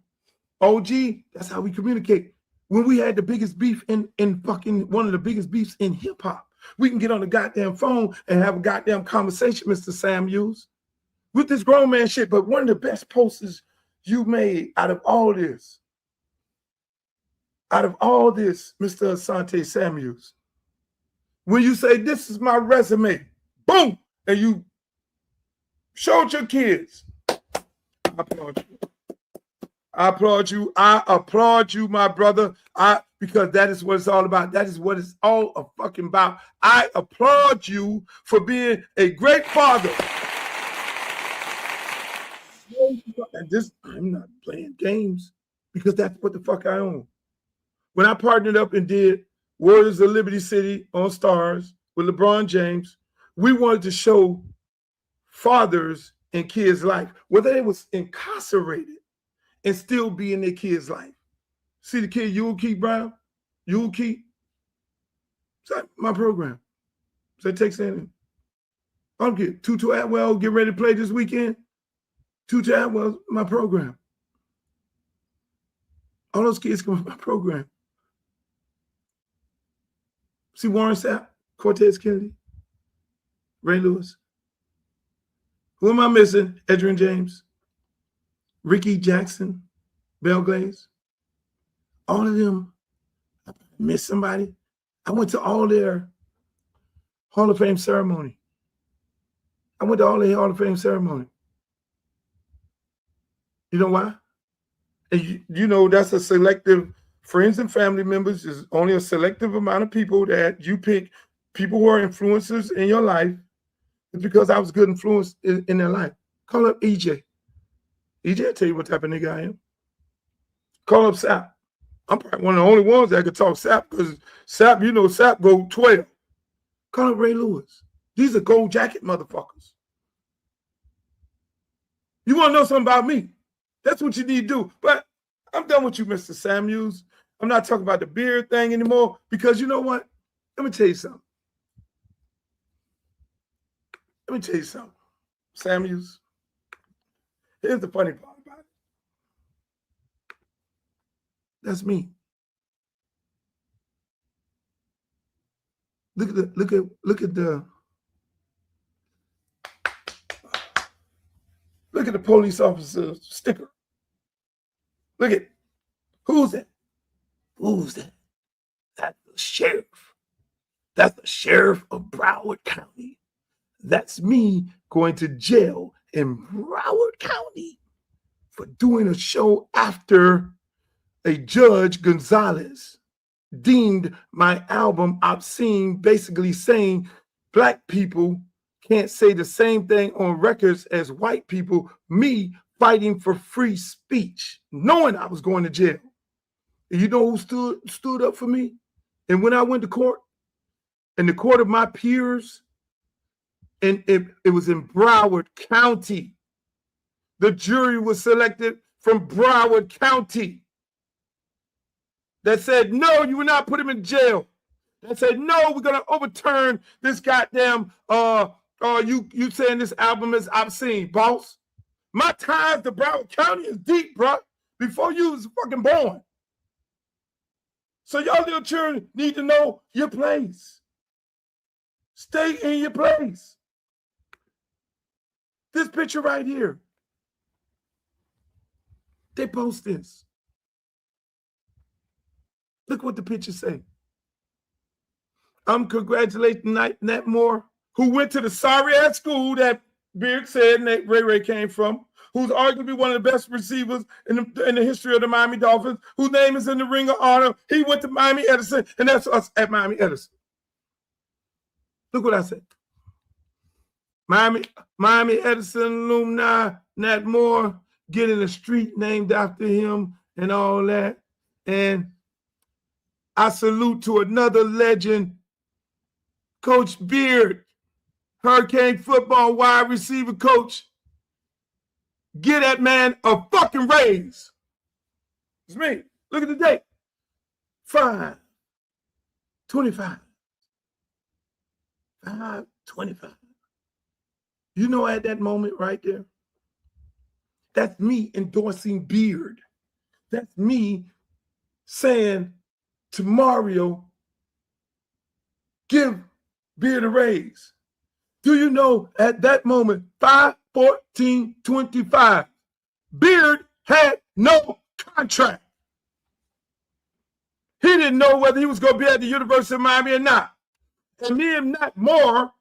OG. That's how we communicate. When we had the biggest beef in fucking one of the biggest beefs in hip hop, we can get on the goddamn phone and have a goddamn conversation, Mr. Samuels, with this grown man shit. But one of the best posters you made out of all this, Mr. Asante Samuels, when you say, this is my resume, boom, and you showed your kids. I applaud you. I applaud you. I applaud you, my brother. Because that is what it's all about. That is what it's all fucking about. I applaud you for being a great father. And this, I'm not playing games because that's what the fuck I own. When I partnered up and did Warriors of Liberty City on Stars with LeBron James, we wanted to show fathers in kids' life, whether they was incarcerated and still be in their kid's life. See the kid, Youné Brown? Youné? It's my program. So it takes in. I don't get Tutu Atwell get ready to play this weekend. Tutu Atwell's my program. All those kids come from my program. See Warren Sapp, Cortez Kennedy, Ray Lewis. Who am I missing? Edgerrin James, Ricky Jackson, Bell Glaze. All of them, I missed somebody. I went to all their Hall of Fame ceremony. You know why? And you know that's a selective, friends and family members is only a selective amount of people that you pick, people who are influencers in your life. It's because I was good influence in their life. Call up EJ. EJ will tell you what type of nigga I am. Call up Sapp. I'm probably one of the only ones that could talk Sapp because Sapp, you know, Sapp go 12. Call up Ray Lewis. These are gold jacket motherfuckers. You want to know something about me? That's what you need to do. But I'm done with you, Mr. Samuels. I'm not talking about the beard thing anymore because you know what? Let me tell you something. Samuels. Here's the funny part about it. That's me. Look at the police officer sticker. Look at, who's that? Who's that? That's the sheriff. That's the sheriff of Broward County. That's me going to jail in Broward County for doing a show after a Judge Gonzalez deemed my album obscene, basically saying black people can't say the same thing on records as white people, me fighting for free speech, knowing I was going to jail. And you know who stood up for me? And when I went to court, in the court of my peers, and it was in Broward County. The jury was selected from Broward County. That said, no, you will not put him in jail. That said, no, we're gonna overturn this goddamn you saying this album is obscene, boss. My ties to Broward County is deep, bro. Before you was fucking born. So y'all little children need to know your place. Stay in your place. This picture right here. They post this. Look what the picture say. I'm congratulating Nat Moore, who went to the sorry-ass school that Beard said Ray Ray came from, who's arguably one of the best receivers in the history of the Miami Dolphins, whose name is in the Ring of Honor. He went to Miami Edison, and that's us at Miami Edison. Look what I said. Miami Edison alumni, Nat Moore, getting a street named after him and all that. And I salute to another legend, Coach Beard, Hurricane football wide receiver coach. Get that man a fucking raise. It's me. Look at the date. 5/25. 5/25. You know, at that moment right there, that's me endorsing Beard. That's me saying to Mario, give Beard a raise. Do you know at that moment, 5/14/25, Beard had no contract. He didn't know whether he was going to be at the University of Miami or not. And me and Nat Moore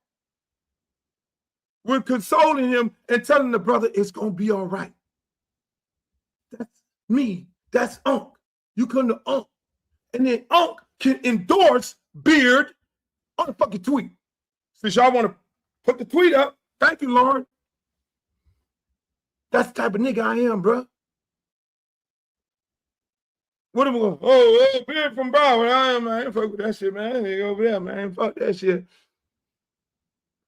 were consoling him and telling the brother it's going to be all right. That's me. That's Unc. You come to Unc. And then Unc can endorse Beard on a fucking tweet. Since y'all want to put the tweet up, thank you, Lauren. That's the type of nigga I am, bro. What am I going? Oh, Beard from Broward. I ain't fuck with that shit, man. Hey, over there, man. Fuck that shit.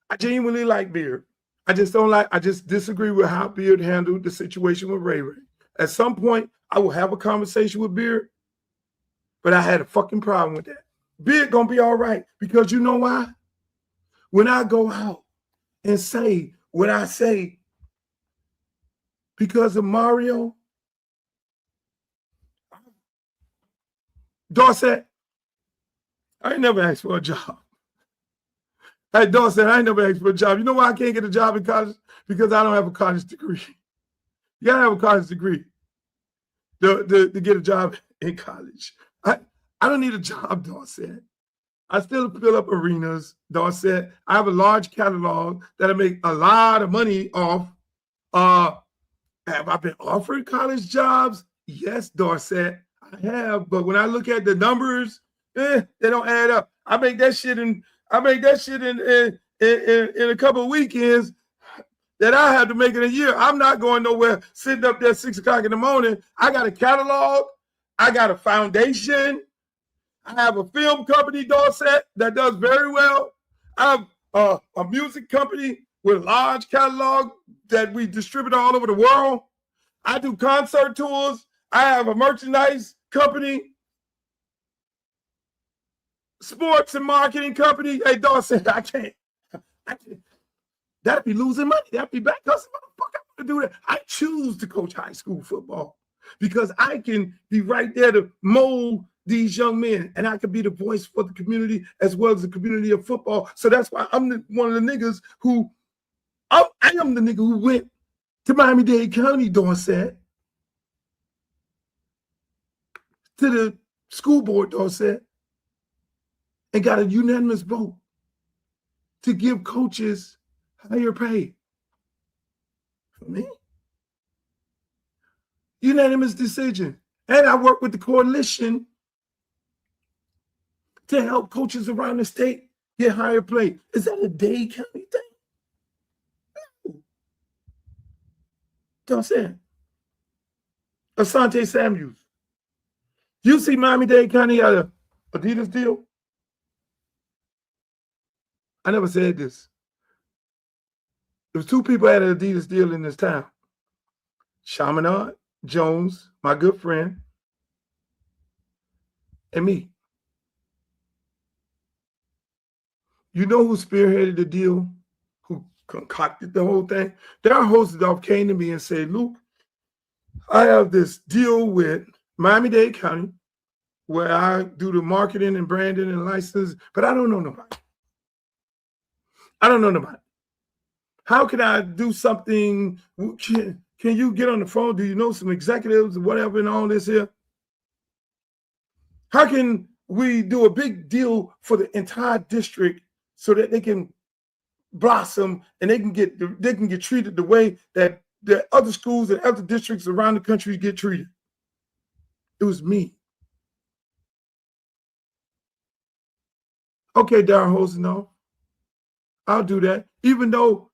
I genuinely like Beard. I just disagree with how Beard handled the situation with Ray Ray. At some point, I will have a conversation with Beard, but I had a fucking problem with that. Beard gonna be all right, because you know why? When I go out and say what I say because of Mario, Dorset, I ain't never asked for a job. Hey, Dorset, I ain't never asked for a job. You know why I can't get a job in college? Because I don't have a college degree. You gotta have a college degree to get a job in college. I don't need a job, Dorset. I still fill up arenas, Dorset. I have a large catalog that I make a lot of money off. Have I been offered college jobs? Yes, Dorset, I have. But when I look at the numbers, they don't add up. I make that shit in a couple of weekends that I had to make in a year. I'm not going nowhere sitting up there 6 o'clock in the morning. I got a catalog. I got a foundation. I have a film company, Dorset, that does very well. I have a music company with a large catalog that we distribute all over the world. I do concert tours. I have a merchandise company, sports and marketing company. Hey, Dorset, I can't. That'd be losing money. That'd be back. Motherfucker, I want to do that. I choose to coach high school football. because I can be right there to mold these young men, and I can be the voice for the community as well as the community of football. So that's why I'm one of the niggas who, I am the nigga who went to Miami-Dade County, Dorset, to the school board, Dorset, and got a unanimous vote to give coaches higher pay. For me, unanimous decision. And I work with the coalition to help coaches around the state get higher pay. Is that a Dade County thing? No. Don't say it. Asante Samuel. You see Miami-Dade County had an Adidas deal? I never said this. There was two people had an Adidas deal in this town. Shevrin Jones, my good friend, and me. You know who spearheaded the deal? Who concocted the whole thing? Darren Hosendorf came to me and said, Luke, I have this deal with Miami-Dade County where I do the marketing and branding and license, but I don't know nobody. I don't know nobody. How can I do something? Can you get on the phone? Do you know some executives or whatever and all this here? How can we do a big deal for the entire district so that they can blossom and they can get treated the way that the other schools and other districts around the country get treated? It was me. Okay, Darren Hosendorf, I'll do that. Even though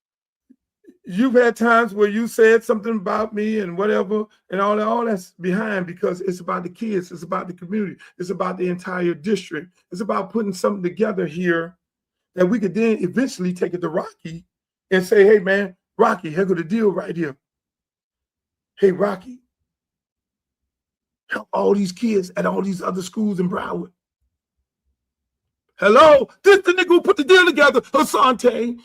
you've had times where you said something about me and whatever, and all that's behind, because it's about the kids, it's about the community, it's about the entire district. It's about putting something together here that we could then eventually take it to Rocky and say, hey, man, Rocky, here go the deal right here. Hey, Rocky, help all these kids at all these other schools in Broward. Hello, this the nigga who put the deal together, Asante.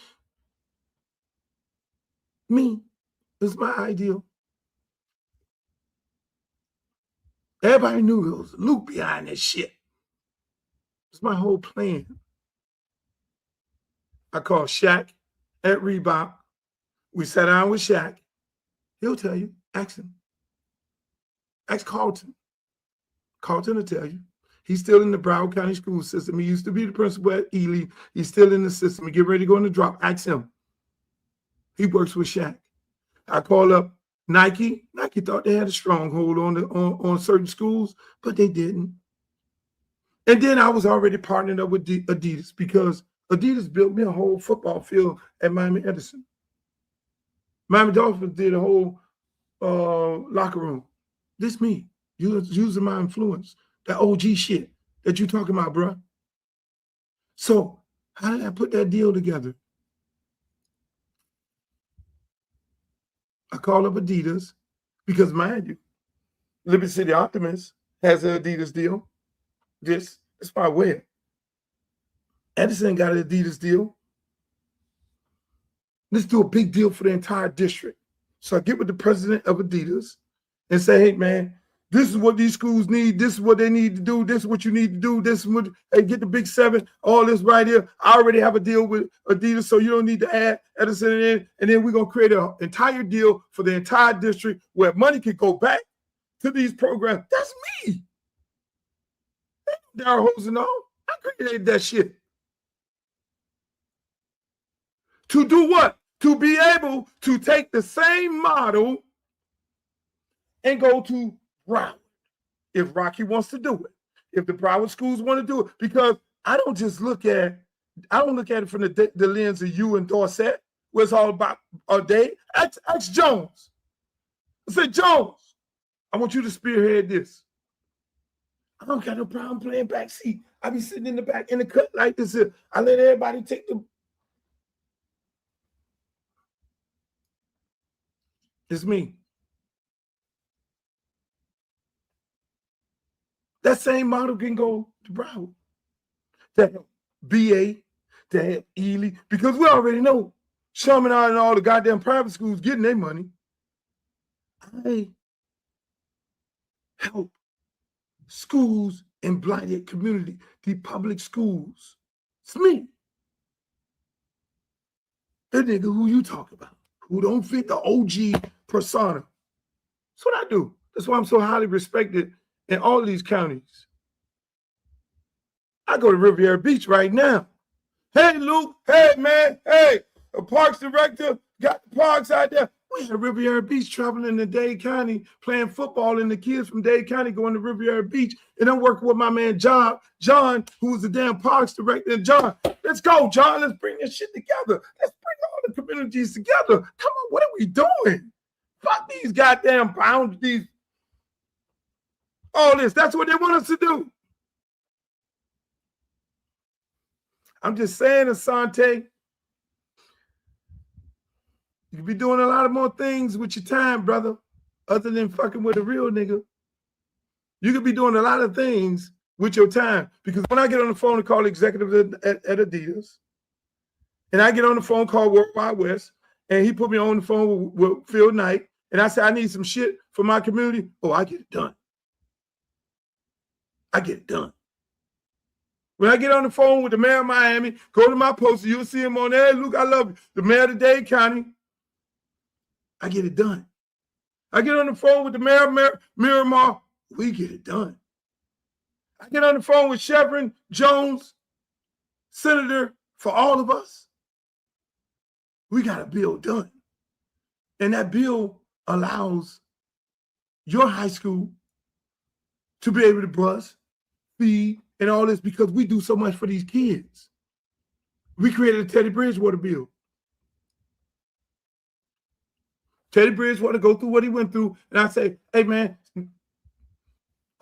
Me, this is my ideal. Everybody knew there was Luke behind this shit. It's my whole plan. I called Shaq at Reebok. We sat down with Shaq. He'll tell you. Ask him. Ask Carlton. Carlton will tell you. He's still in the Broward County school system. He used to be the principal at Ely. He's still in the system. He get ready to go in the drop. Ask him. He works with Shaq. I called up Nike. Nike thought they had a stronghold on certain schools, but they didn't. And then I was already partnered up with Adidas, because Adidas built me a whole football field at Miami Edison. Miami Dolphins did a whole locker room. This me, using my influence, that OG shit that you talking about, bro. So how did I put that deal together? I called up Adidas because, mind you, Liberty City Optimist has an Adidas deal. It's my way. Edison got an Adidas deal. Let's do a big deal for the entire district. So I get with the president of Adidas and say, hey, man, this is what these schools need. This is what they need to do. This is what you need to do. This is what, hey, get the Big Seven, all this right here. I already have a deal with Adidas, so you don't need to add Edison in. And then we're going to create an entire deal for the entire district where money can go back to these programs. That's me. Darren Hosendorf. I created that shit. To do what? To be able to take the same model and go to Broward, if Rocky wants to do it, if the Broward schools want to do it, because I don't look at it from the lens of you and Dorset, where it's all about a day. Ask Jones. I said, Jones, I want you to spearhead this. I don't got no problem playing backseat. I be sitting in the back in the cut like this here. I let everybody take the. It's me. That same model can go to Broward, to help BA, to help Ely, because we already know Chaminade and all the goddamn private schools getting their money. help schools in blighted community, the public schools. It's me. That nigga who you talk about, who don't fit the OG persona. That's what I do. That's why I'm so highly respected in all these counties. I go to Riviera Beach right now. Hey, Luke. Hey, man. Hey, a parks director got the parks out there. We at Riviera Beach traveling to Dade County, playing football, and the kids from Dade County going to Riviera Beach. And I'm working with my man, John, who was the damn parks director. And John, let's go, John. Let's bring this shit together. Let's bring all the communities together. Come on, what are we doing? Fuck these goddamn boundaries. All this. That's what they want us to do. I'm just saying, Asante, you could be doing a lot of more things with your time, brother, other than fucking with a real nigga. You could be doing a lot of things with your time. Because when I get on the phone and call executives at Adidas, and I get on the phone, call World Wide West, and he put me on the phone with Phil Knight, and I say, I need some shit for my community. Oh, I get it done. I get it done. When I get on the phone with the mayor of Miami, go to my poster, you'll see him on there. Hey, Luke, I love you. The mayor of Dade County. I get it done. I get on the phone with the mayor of Miramar. We get it done. I get on the phone with Shevrin Jones, senator for all of us. We got a bill done. And that bill allows your high school to be able to bus, feed, and all this because we do so much for these kids. We created a Teddy Bridgewater bill. Teddy Bridgewater go through what he went through, and I say, hey, man,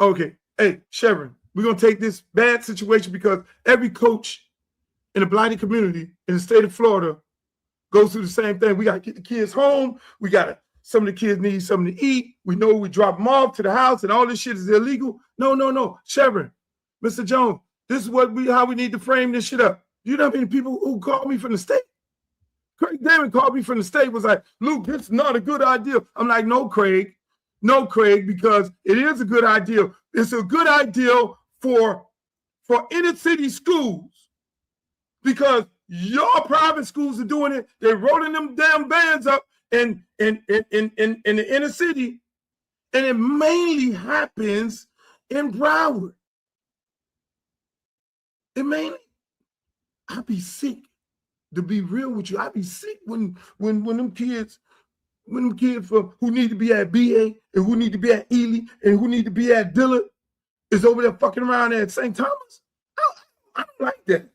okay, hey, Shevrin, we're going to take this bad situation because every coach in the blighted community in the state of Florida goes through the same thing. We got to get the kids home. Some of the kids need something to eat. We know we drop them off to the house, and all this shit is illegal. No. Shevrin, Mr. Jones, this is how we need to frame this shit up. You know how many people who called me from the state? Craig Damon called me from the state, was like, Luke, it's not a good idea. I'm like, no, Craig, because it is a good idea. It's a good idea for inner city schools because your private schools are doing it. They're rolling them damn bands up in the inner city, and it mainly happens in Broward. I'd be sick. To be real with you, I'd be sick when them kids who need to be at BA and who need to be at Ely and who need to be at Dillard is over there fucking around at St. Thomas. I don't like that.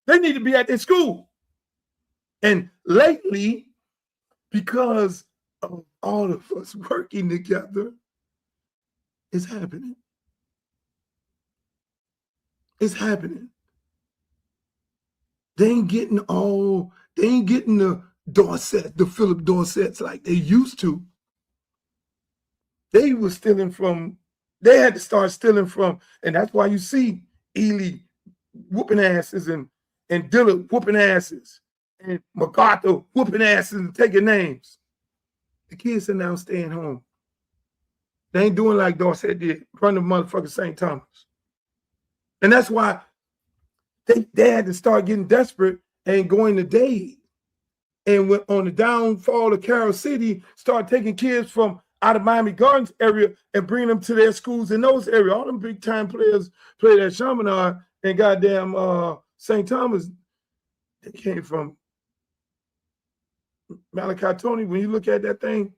They need to be at their school. And lately, because of all of us working together, it's happening. It's happening. They ain't getting the Dorset, the Philip Dorsets like they used to. They had to start stealing from, and that's why you see Ely whooping asses and Dillard whooping asses and MacArthur whooping asses and taking names. The kids are now staying home. They ain't doing like Dorset did, run the motherfucking St. Thomas. And that's why they had to start getting desperate and going to Dade. And when, on the downfall of Carroll City, start taking kids from out of Miami Gardens area and bringing them to their schools in those areas. All them big time players played at Chaminade and goddamn St. Thomas. They came from Malachi Tony. When you look at that thing,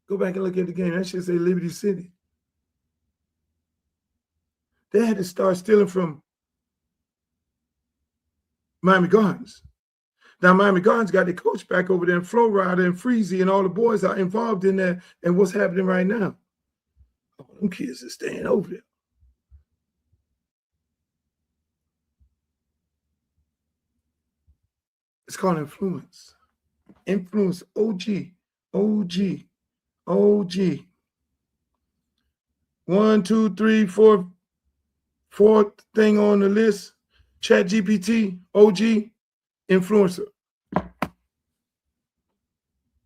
go back and look at the game. That should say Liberty City. They had to start stealing from Miami Gardens. Now, Miami Gardens got their coach back over there, and Flo Rida and Freezy and all the boys are involved in that and what's happening right now. Oh, them kids are staying over there. It's called influence. Influence, OG. 1, 2, 3, 4. Fourth thing on the list, ChatGPT, OG, influencer.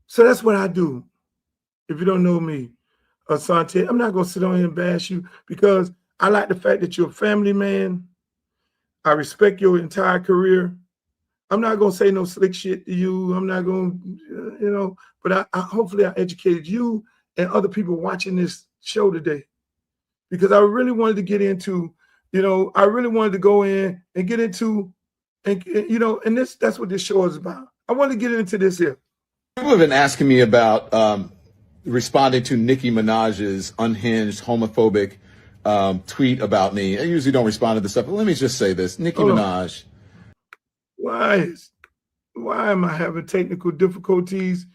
So that's what I do. If you don't know me, Asante, I'm not going to sit on here and bash you because I like the fact that you're a family man. I respect your entire career. I'm not going to say no slick shit to you. I'm not going to, but hopefully I educated you and other people watching this show today, because I really wanted to get into, I really wanted to go in and get into, and that's what this show is about. I want to get into this here. People have been asking me about responding to Nicki Minaj's unhinged, homophobic tweet about me. I usually don't respond to this stuff, but let me just say this. Nicki Minaj. Why am I having technical difficulties?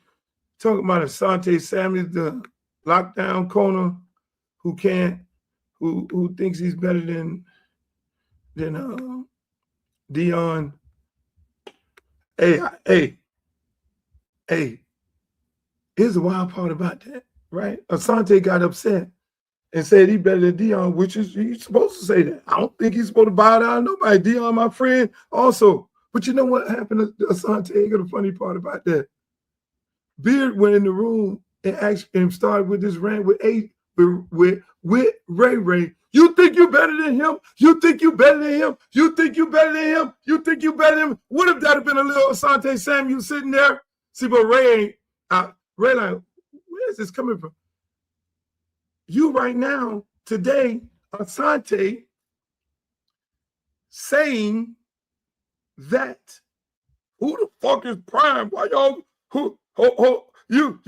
Talking about Asante Samuel, the lockdown corner, who thinks he's better than Dion. Hey, here's the wild part about that, right? Asante got upset and said he better than Dion, which is, he's supposed to say that. I don't think he's supposed to bow down to nobody. Dion, my friend, also. But you know what happened to Asante? Ain't got a funny part about that. Beard went in the room and started with this rant with Ray Ray. You think you better than him? You think you better than him? You think you better than him? You think you better than him? What if that had been a little Asante Samuel sitting there? See, but Ray ain't. Ray like, where is this coming from? You right now, today, Asante saying that, who the fuck is Prime? Why y'all, you.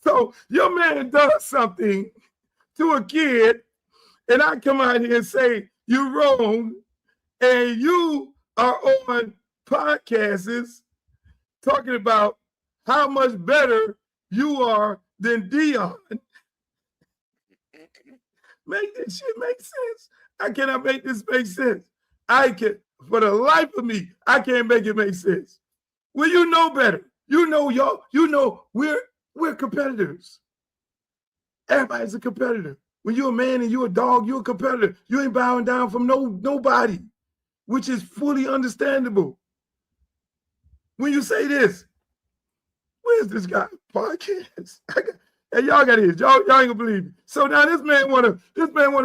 So your man does something to a kid, and I come out here and say, you're wrong, and you are on podcasts talking about how much better you are than Dion. Make this shit make sense. I cannot make this make sense. For the life of me, I can't make it make sense. Well, you know better. We're competitors. Everybody's a competitor. When you're a man and you're a dog, you're a competitor. You ain't bowing down from nobody, which is fully understandable. When you say this, where's this guy podcast? Hey, y'all got his. Y'all ain't gonna believe it. So now this man wanna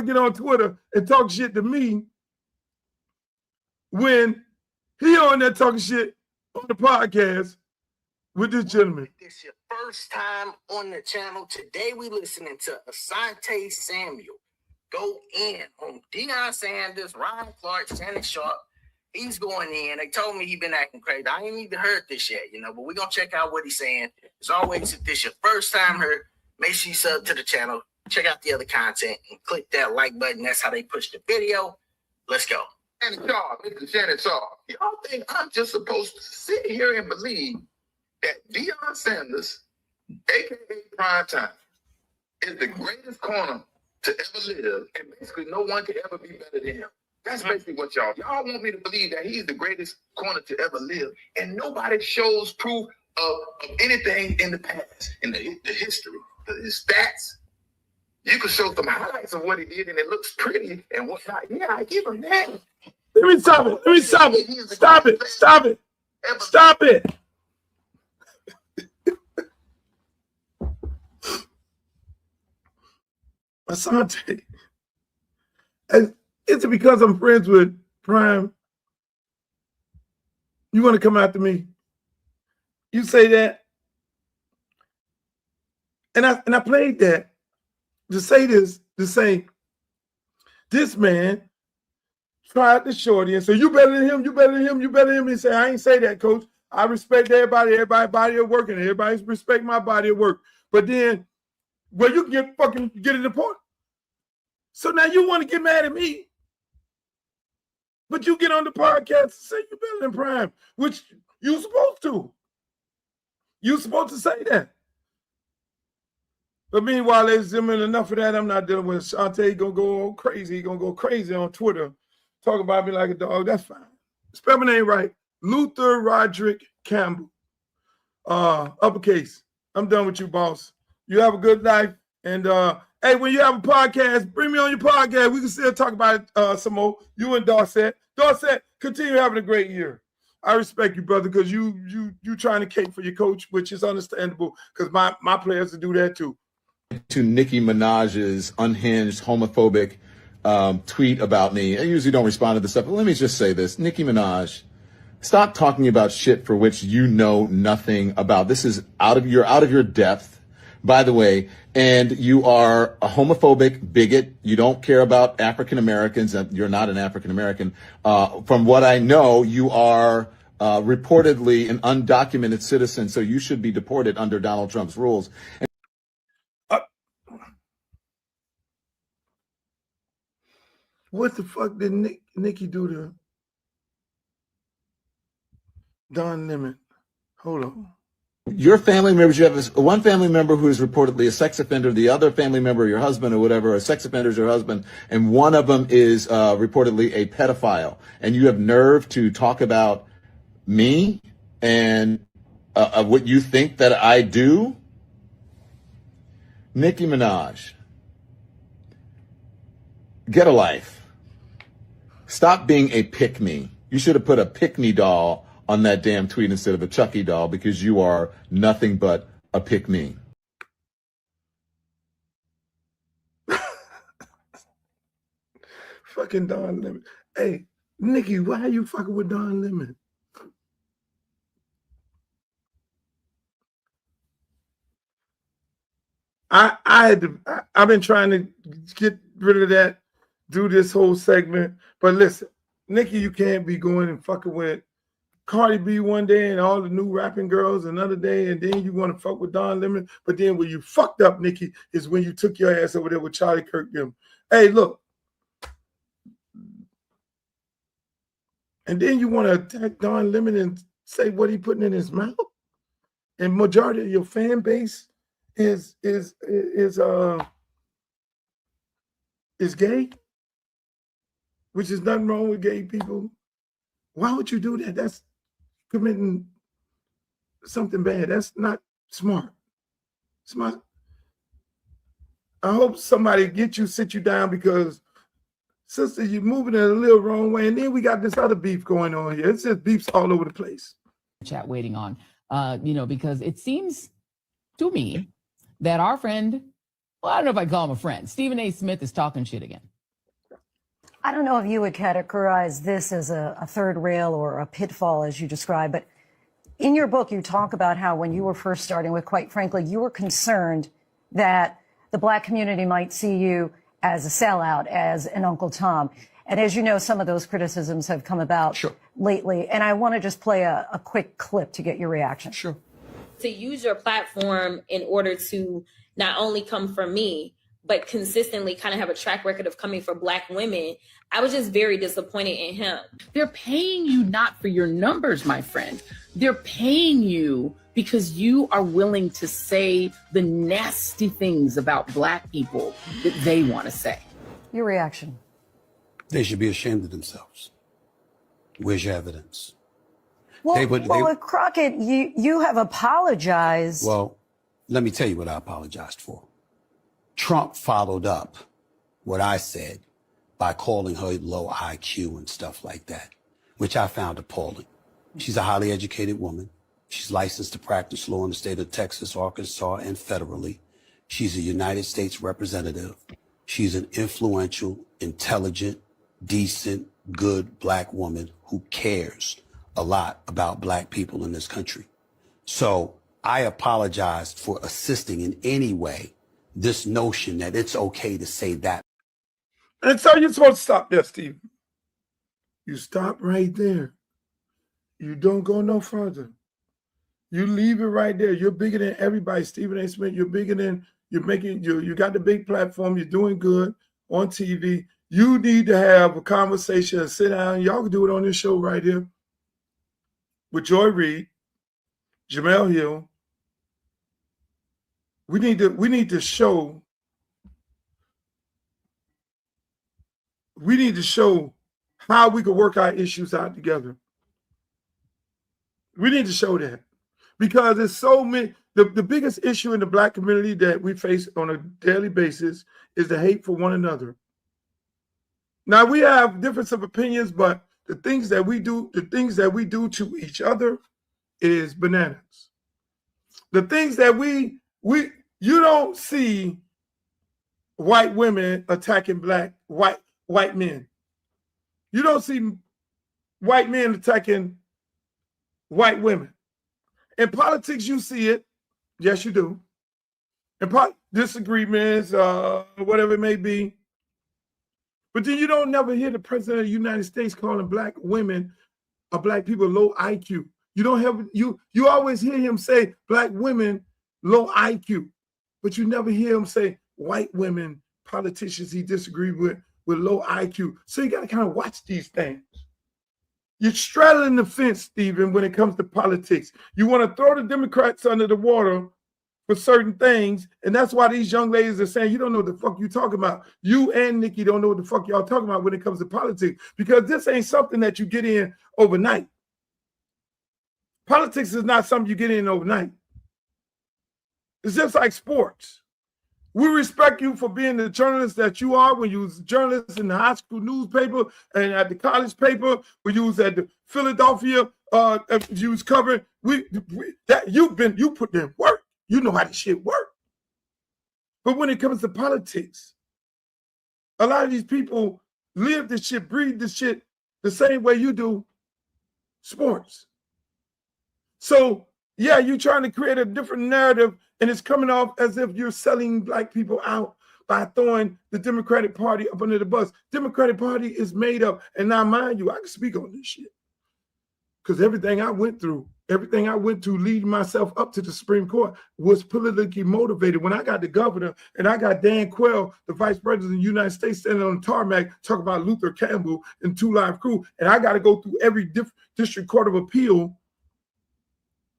get on Twitter and talk shit to me when he on there talking shit on the podcast with this gentleman. If this your first time on the channel, today we listening to Asante Samuel go in on Deion Sanders, Ryan Clark, Shannon Sharp. He's going in. They told me he been acting crazy. I ain't even heard this yet, but we're going to check out what he's saying. As always, if this your first time here, make sure you sub to the channel. Check out the other content and click that like button. That's how they push the video. Let's go. Shannon Sharp, Mr. Shannon Sharp. Y'all think I'm just supposed to sit here and believe that Deion Sanders, a.k.a. Primetime, is the greatest corner to ever live, and basically no one could ever be better than him? That's basically what y'all want me to believe, that he's the greatest corner to ever live, and nobody shows proof of anything in the past, in the history, his stats. You can show some highlights of what he did, and it looks pretty and whatnot. Yeah, I give him that. Let me stop it. Stop it. Asante. Is it because I'm friends with Prime? You want to come after me? You say that. And I played that to say this, this man tried to shorty and say, you better than him, you better than him, you better than him. He said, I ain't say that, coach. I respect everybody's body of work, and everybody respect my body of work. But then, well, you can get it to the point. So now you want to get mad at me, but you get on the podcast and say you're better than Prime, which you're supposed to. You're supposed to say that. But meanwhile, ladies and gentlemen, enough of that. I'm not dealing with Asante. Gonna go crazy. He gonna go crazy on Twitter. Talk about me like a dog. That's fine. Spell my name right. Luther Roderick Campbell. Uppercase. I'm done with you, boss. You have a good life. And hey, when you have a podcast, bring me on your podcast. We can still talk about it some more. You and Dorset. Dorset, continue having a great year. I respect you, brother, because you trying to cape for your coach, which is understandable because my players to do that too. To Nicki Minaj's unhinged homophobic tweet about me. I usually don't respond to this stuff, but let me just say this. Nicki Minaj, stop talking about shit for which you know nothing about. This is out of your depth, by the way, and you are a homophobic bigot. You don't care about African Americans. You're not an African American. From what I know, you are reportedly an undocumented citizen, so you should be deported under Donald Trump's rules. What the fuck did Nicki do to Don Lemon? Hold on. Your family members, you have one family member who is reportedly a sex offender, the other family member, your husband or whatever, a sex offender is your husband, and one of them is reportedly a pedophile. And you have nerve to talk about me and what you think that I do? Nicki Minaj, get a life. Stop being a pick-me. You should have put a pick-me doll on that damn tweet instead of a Chucky doll because you are nothing but a pick-me. Fucking Don Lemon. Hey, Nicki, why are you fucking with Don Lemon? I've been trying to get rid of that, do this whole segment. But listen, Nicki, you can't be going and fucking with Cardi B one day and all the new rapping girls another day, and then you want to fuck with Don Lemon. But then when you fucked up, Nicki, is when you took your ass over there with Charlie Kirk them. Hey, look. And then you want to attack Don Lemon and say what he putting in his mouth? And majority of your fan base is gay, which is nothing wrong with gay people. Why would you do that? That's committing something bad. That's not smart. Smart. I hope somebody sit you down because, sister, you're moving it a little wrong way. And then we got this other beef going on here. It's just beefs all over the place. Chat waiting on, because it seems to me that our friend, well, I don't know if I call him a friend, Stephen A. Smith is talking shit again. I don't know if you would categorize this as a third rail or a pitfall, as you describe, but in your book, you talk about how when you were first starting with, quite frankly, you were concerned that the Black community might see you as a sellout, as an Uncle Tom. And as you know, some of those criticisms have come about lately. And I want to just play a quick clip to get your reaction. Sure. To use your platform in order to not only come for me, but consistently kind of have a track record of coming for Black women, I was just very disappointed in him. They're paying you not for your numbers, my friend. They're paying you because you are willing to say the nasty things about Black people that they want to say. Your reaction? They should be ashamed of themselves. Where's your evidence? Well, Crockett, you have apologized. Well, let me tell you what I apologized for. Trump followed up what I said by calling her low IQ and stuff like that, which I found appalling. She's a highly educated woman. She's licensed to practice law in the state of Texas, Arkansas, and federally. She's a United States representative. She's an influential, intelligent, decent, good Black woman who cares a lot about Black people in this country. So I apologized for assisting in any way this notion that it's okay to say that. And so you're supposed to stop there, Steve. You stop right there. You don't go no further. You leave it right there. You're bigger than everybody, Stephen A. Smith. You're bigger than, you got the big platform. You're doing good on TV. You need to have a conversation and sit down. Y'all can do it on this show right here with Joy Reid, Jamel Hill. We need to show how we can work our issues out together. We need to show that because there's so many. The biggest issue in the Black community that we face on a daily basis is the hate for one another. Now, we have difference of opinions, but the things that we do to each other is bananas. The things that you don't see white women attacking white men. You don't see white men attacking white women. In politics, you see it. Yes, you do. In disagreements, whatever it may be. But then you don't never hear the president of the United States calling black women or black people low IQ. You don't have you always hear him say black women low IQ, but you never hear him say white women politicians he disagreed with low IQ. So you got to kind of watch these things. You're straddling the fence, Stephen, when it comes to politics. You want to throw the Democrats under the water for certain things, and that's why these young ladies are saying you don't know what the fuck you talking about. You and Nicki don't know what the fuck y'all talking about when it comes to politics, because this ain't something that you get in overnight. Politics is not something you get in overnight. It's just like sports. We respect you for being the journalist that you are when you was a journalist in the high school newspaper and at the college paper, when you was at the Philadelphia, you was covering. You put in work. You know how this shit work. But when it comes to politics, a lot of these people live this shit, breathe this shit the same way you do sports. So, yeah, you're trying to create a different narrative, and it's coming off as if you're selling black people out by throwing the Democratic Party up under the bus. Democratic Party is made up, and now, mind you, I can speak on this shit. Because everything I went through leading myself up to the Supreme Court was politically motivated. When I got the governor and I got Dan Quayle, the vice president of the United States, standing on the tarmac, talking about Luther Campbell and Two Live Crew, and I got to go through every district court of appeal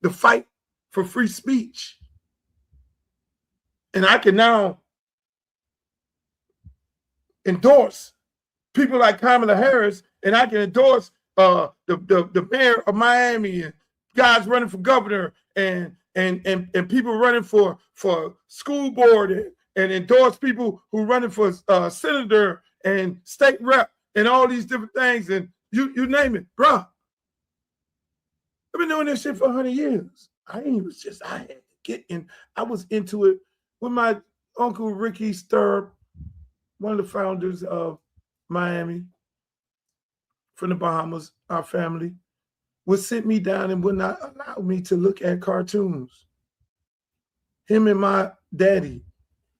to fight for free speech. And I can now endorse people like Kamala Harris, and I can endorse the mayor of Miami and guys running for governor and people running for school board and endorse people who running for senator and state rep and all these different things, and you name it, bruh. I've been doing this shit for 100 years. I had to get in. I was into it with my uncle Ricky Sturb, one of the founders of Miami, from the Bahamas. Our family would sit me down and would not allow me to look at cartoons. Him and my daddy,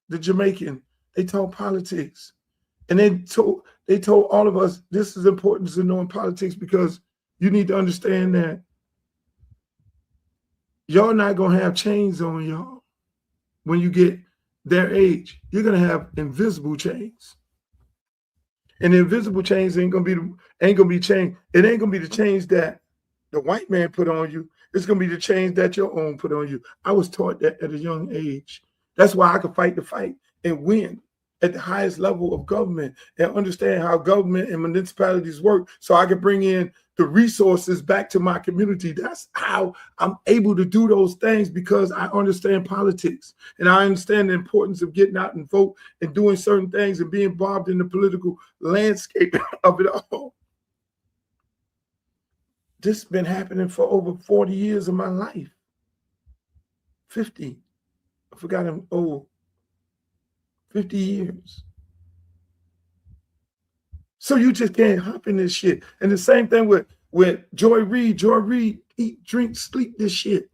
the Jamaican, they talk politics. And they told all of us, this is important to know in politics, because you need to understand that y'all not going to have chains on y'all when you get their age. You're going to have invisible chains. And the invisible chains ain't gonna be chains. It ain't gonna be the chains that the white man put on you. It's gonna be the chains that your own put on you. I was taught that at a young age. That's why I could fight the fight and win at the highest level of government and understand how government and municipalities work, so I could bring in the resources back to my community. That's how I'm able to do those things, because I understand politics and I understand the importance of getting out and vote and doing certain things and being involved in the political landscape of it all. This has been happening for over 40 years of my life. 50. I forgot I'm old. 50 years. So you just can't hop in this shit. And the same thing with Joy Reid. Joy Reid eat, drink, sleep this shit.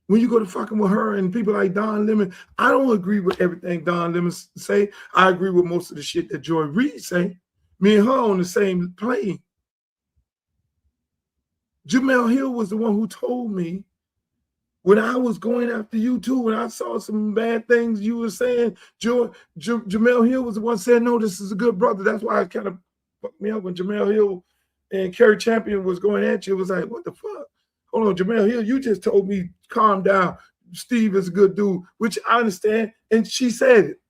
When you go to fucking with her and people like Don Lemon, I don't agree with everything Don Lemon say. I agree with most of the shit that Joy Reid say. Me and her on the same plane. Jamel Hill was the one who told me, when I was going after you too, when I saw some bad things you were saying, Jamel Hill was the one saying, no, this is a good brother. That's why it kind of fucked me up when Jamel Hill and Kerry Champion was going at you. It was like, what the fuck? Hold on, Jamel Hill, you just told me, calm down. Steve is a good dude, which I understand. And she said it.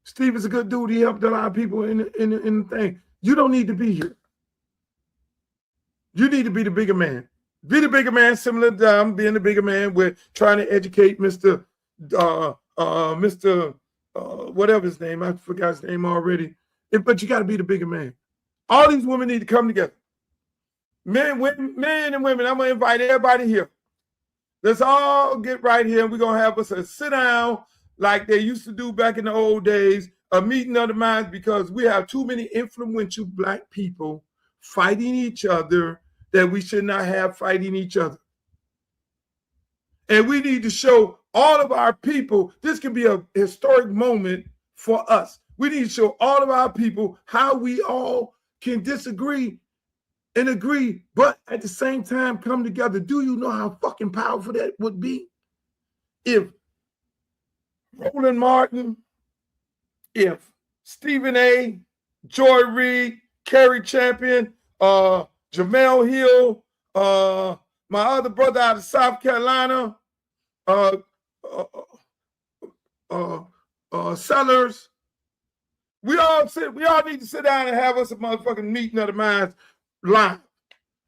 Steve is a good dude. He helped a lot of people in the thing. You don't need to be here. You need to be the bigger man. Be the bigger man, similar to I'm being the bigger man. We're trying to educate Mr. Whatever his name. I forgot his name already. But you got to be the bigger man. All these women need to come together. Men and women, I'm going to invite everybody here. Let's all get right here, and we're going to have us a sit down like they used to do back in the old days, a meeting of the minds, because we have too many influential Black people fighting each other that we should not have fighting each other. And we need to show all of our people, this can be a historic moment for us. We need to show all of our people how we all can disagree and agree, but at the same time come together. Do you know how fucking powerful that would be? If Roland Martin, if Stephen A., Joy Reid, Kerry Champion, Jamel Hill, my other brother out of South Carolina, Sellers, we all need to sit down and have us a motherfucking meeting of the minds live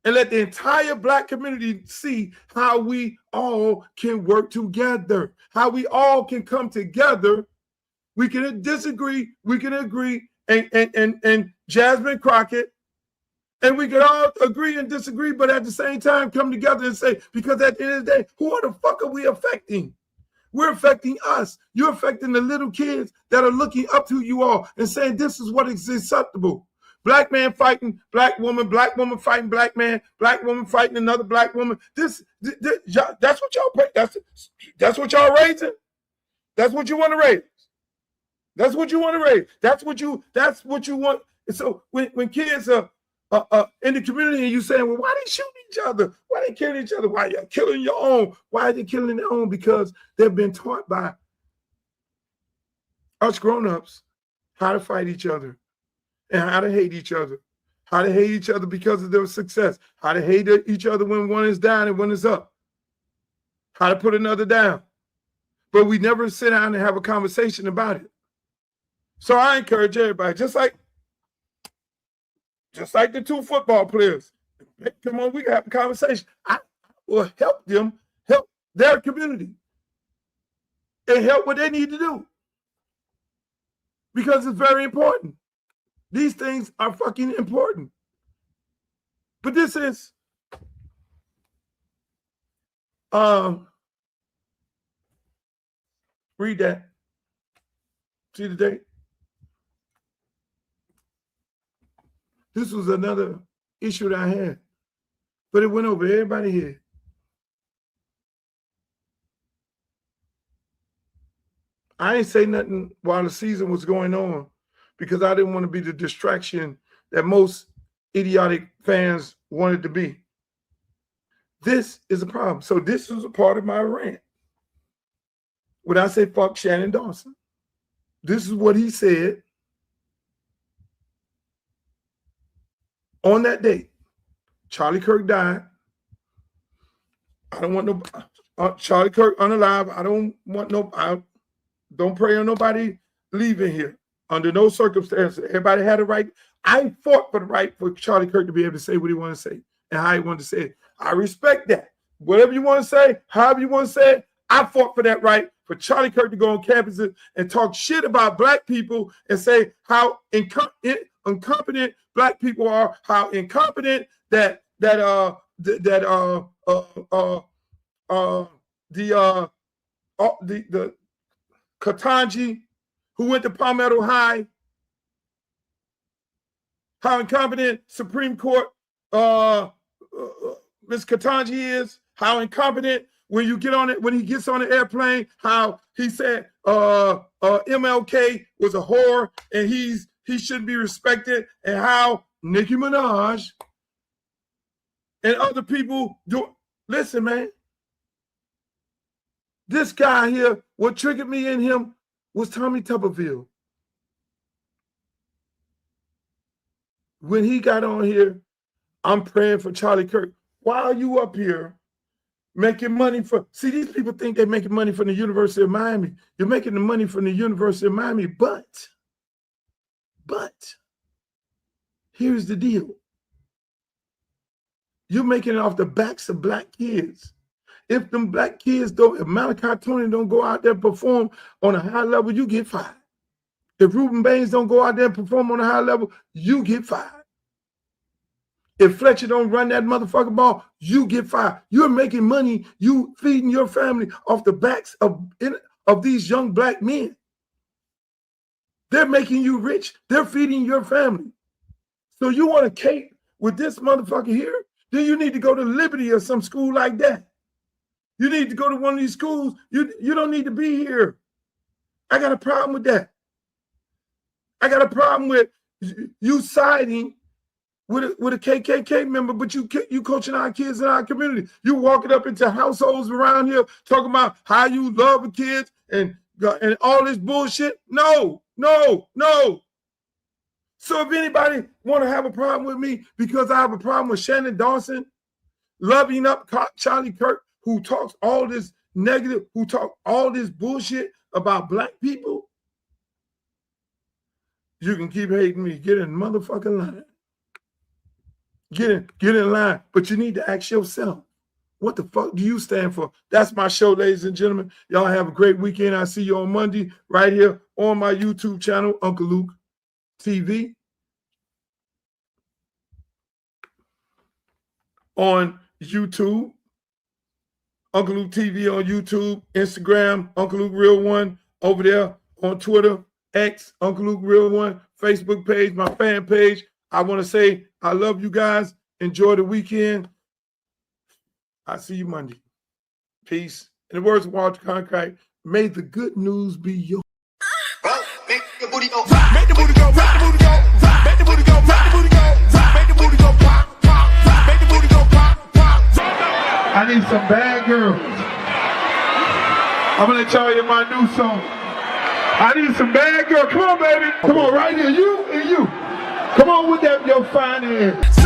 and let the entire Black community see how we all can work together, how we all can come together. We can disagree, we can agree, and Jasmine Crockett, and we can all agree and disagree, but at the same time come together and say, because at the end of the day, who the fuck are we affecting? We're affecting us. You're affecting the little kids that are looking up to you all and saying this is what is acceptable. Black man fighting black woman fighting black man, black woman fighting another black woman. That's what y'all pay. That's what y'all raising. That's what you want to raise. That's what you want to raise. That's what you want. And so when kids are in the community and you saying, well, why they shooting each other? Why they killing each other? Why you killing your own? Why are they killing their own? Because they've been taught by us grown-ups how to fight each other and how to hate each other. How to hate each other because of their success. How to hate each other when one is down and one is up. How to put another down. But we never sit down and have a conversation about it. So I encourage everybody, just like the two football players. Come on, we can have a conversation. I will help them, help their community, and help what they need to do. Because it's very important. These things are fucking important. But this is read that. See the date? This was another issue that I had, but it went over everybody's head. I ain't say nothing while the season was going on because I didn't want to be the distraction that most idiotic fans wanted to be. This is a problem. So this was a part of my rant. When I say fuck Shannon Dawson, this is what he said on that date. Charlie Kirk died. I don't want no Charlie Kirk unalive. I don't want no. I don't pray on nobody leaving here under no circumstances. Everybody had a right. I fought for the right for Charlie Kirk to be able to say what he wanted to say and how he wanted to say it. I respect that. Whatever you want to say, however you want to say it, I fought for that right for Charlie Kirk to go on campuses and talk shit about Black people and say how incompetent Black people are, how incompetent the Katanji who went to Palmetto High, how incompetent Supreme Court Ms. Katanji is, how incompetent when you get on it, when he gets on the airplane, how he said MLK was a whore and he shouldn't be respected, and how Nicki Minaj and other people do. Listen, man. This guy here, what triggered me in him was Tommy Tuberville. When he got on here, I'm praying for Charlie Kirk. Why are you up here making money for? See, these people think they're making money from the University of Miami. You're making the money from the University of Miami, but here's the deal. You're making it off the backs of Black kids. If them Black kids don't, if Malachi Tony don't go out there and perform on a high level, you get fired. If Ruben Baines don't go out there and perform on a high level, you get fired. If Fletcher don't run that motherfucking ball, you get fired. You're making money, you feeding your family off the backs of these young black men. They're making you rich. They're feeding your family. So you want to cape with this motherfucker here? Then you need to go to Liberty or some school like that. You need to go to one of these schools. You don't need to be here. I got a problem with that. I got a problem with you siding with a KKK member, but you coaching our kids in our community. You walking up into households around here talking about how you love the kids and all this bullshit. No. So if anybody want to have a problem with me because I have a problem with Shannon Dawson loving up Charlie Kirk, who talks all this negative, who talk all this bullshit about black people, you can keep hating me. Get in motherfucking line. Get in line. But you need to ask yourself, what the fuck do you stand for? That's my show, ladies and gentlemen. Y'all have a great weekend. I'll see you on Monday right here on my YouTube channel, Uncle Luke TV. On YouTube, Uncle Luke TV on YouTube, Instagram, Uncle Luke Real One over there on Twitter, X, Uncle Luke Real One, Facebook page, my fan page. I want to say I love you guys. Enjoy the weekend. I'll see you Monday. Peace. In the words of Walter Cronkite, may the good news be yours. Make the booty go. Make the booty go. Make the booty go. Make the booty go. Make the booty go. Make the booty go. Pop, pop. Make the booty go. Pop, pop. I need some bad girls. I'm gonna let y'all hear my new song. I need some bad girls. Come on, baby. Come on, right here. You and you. Come on with that, your fine ass.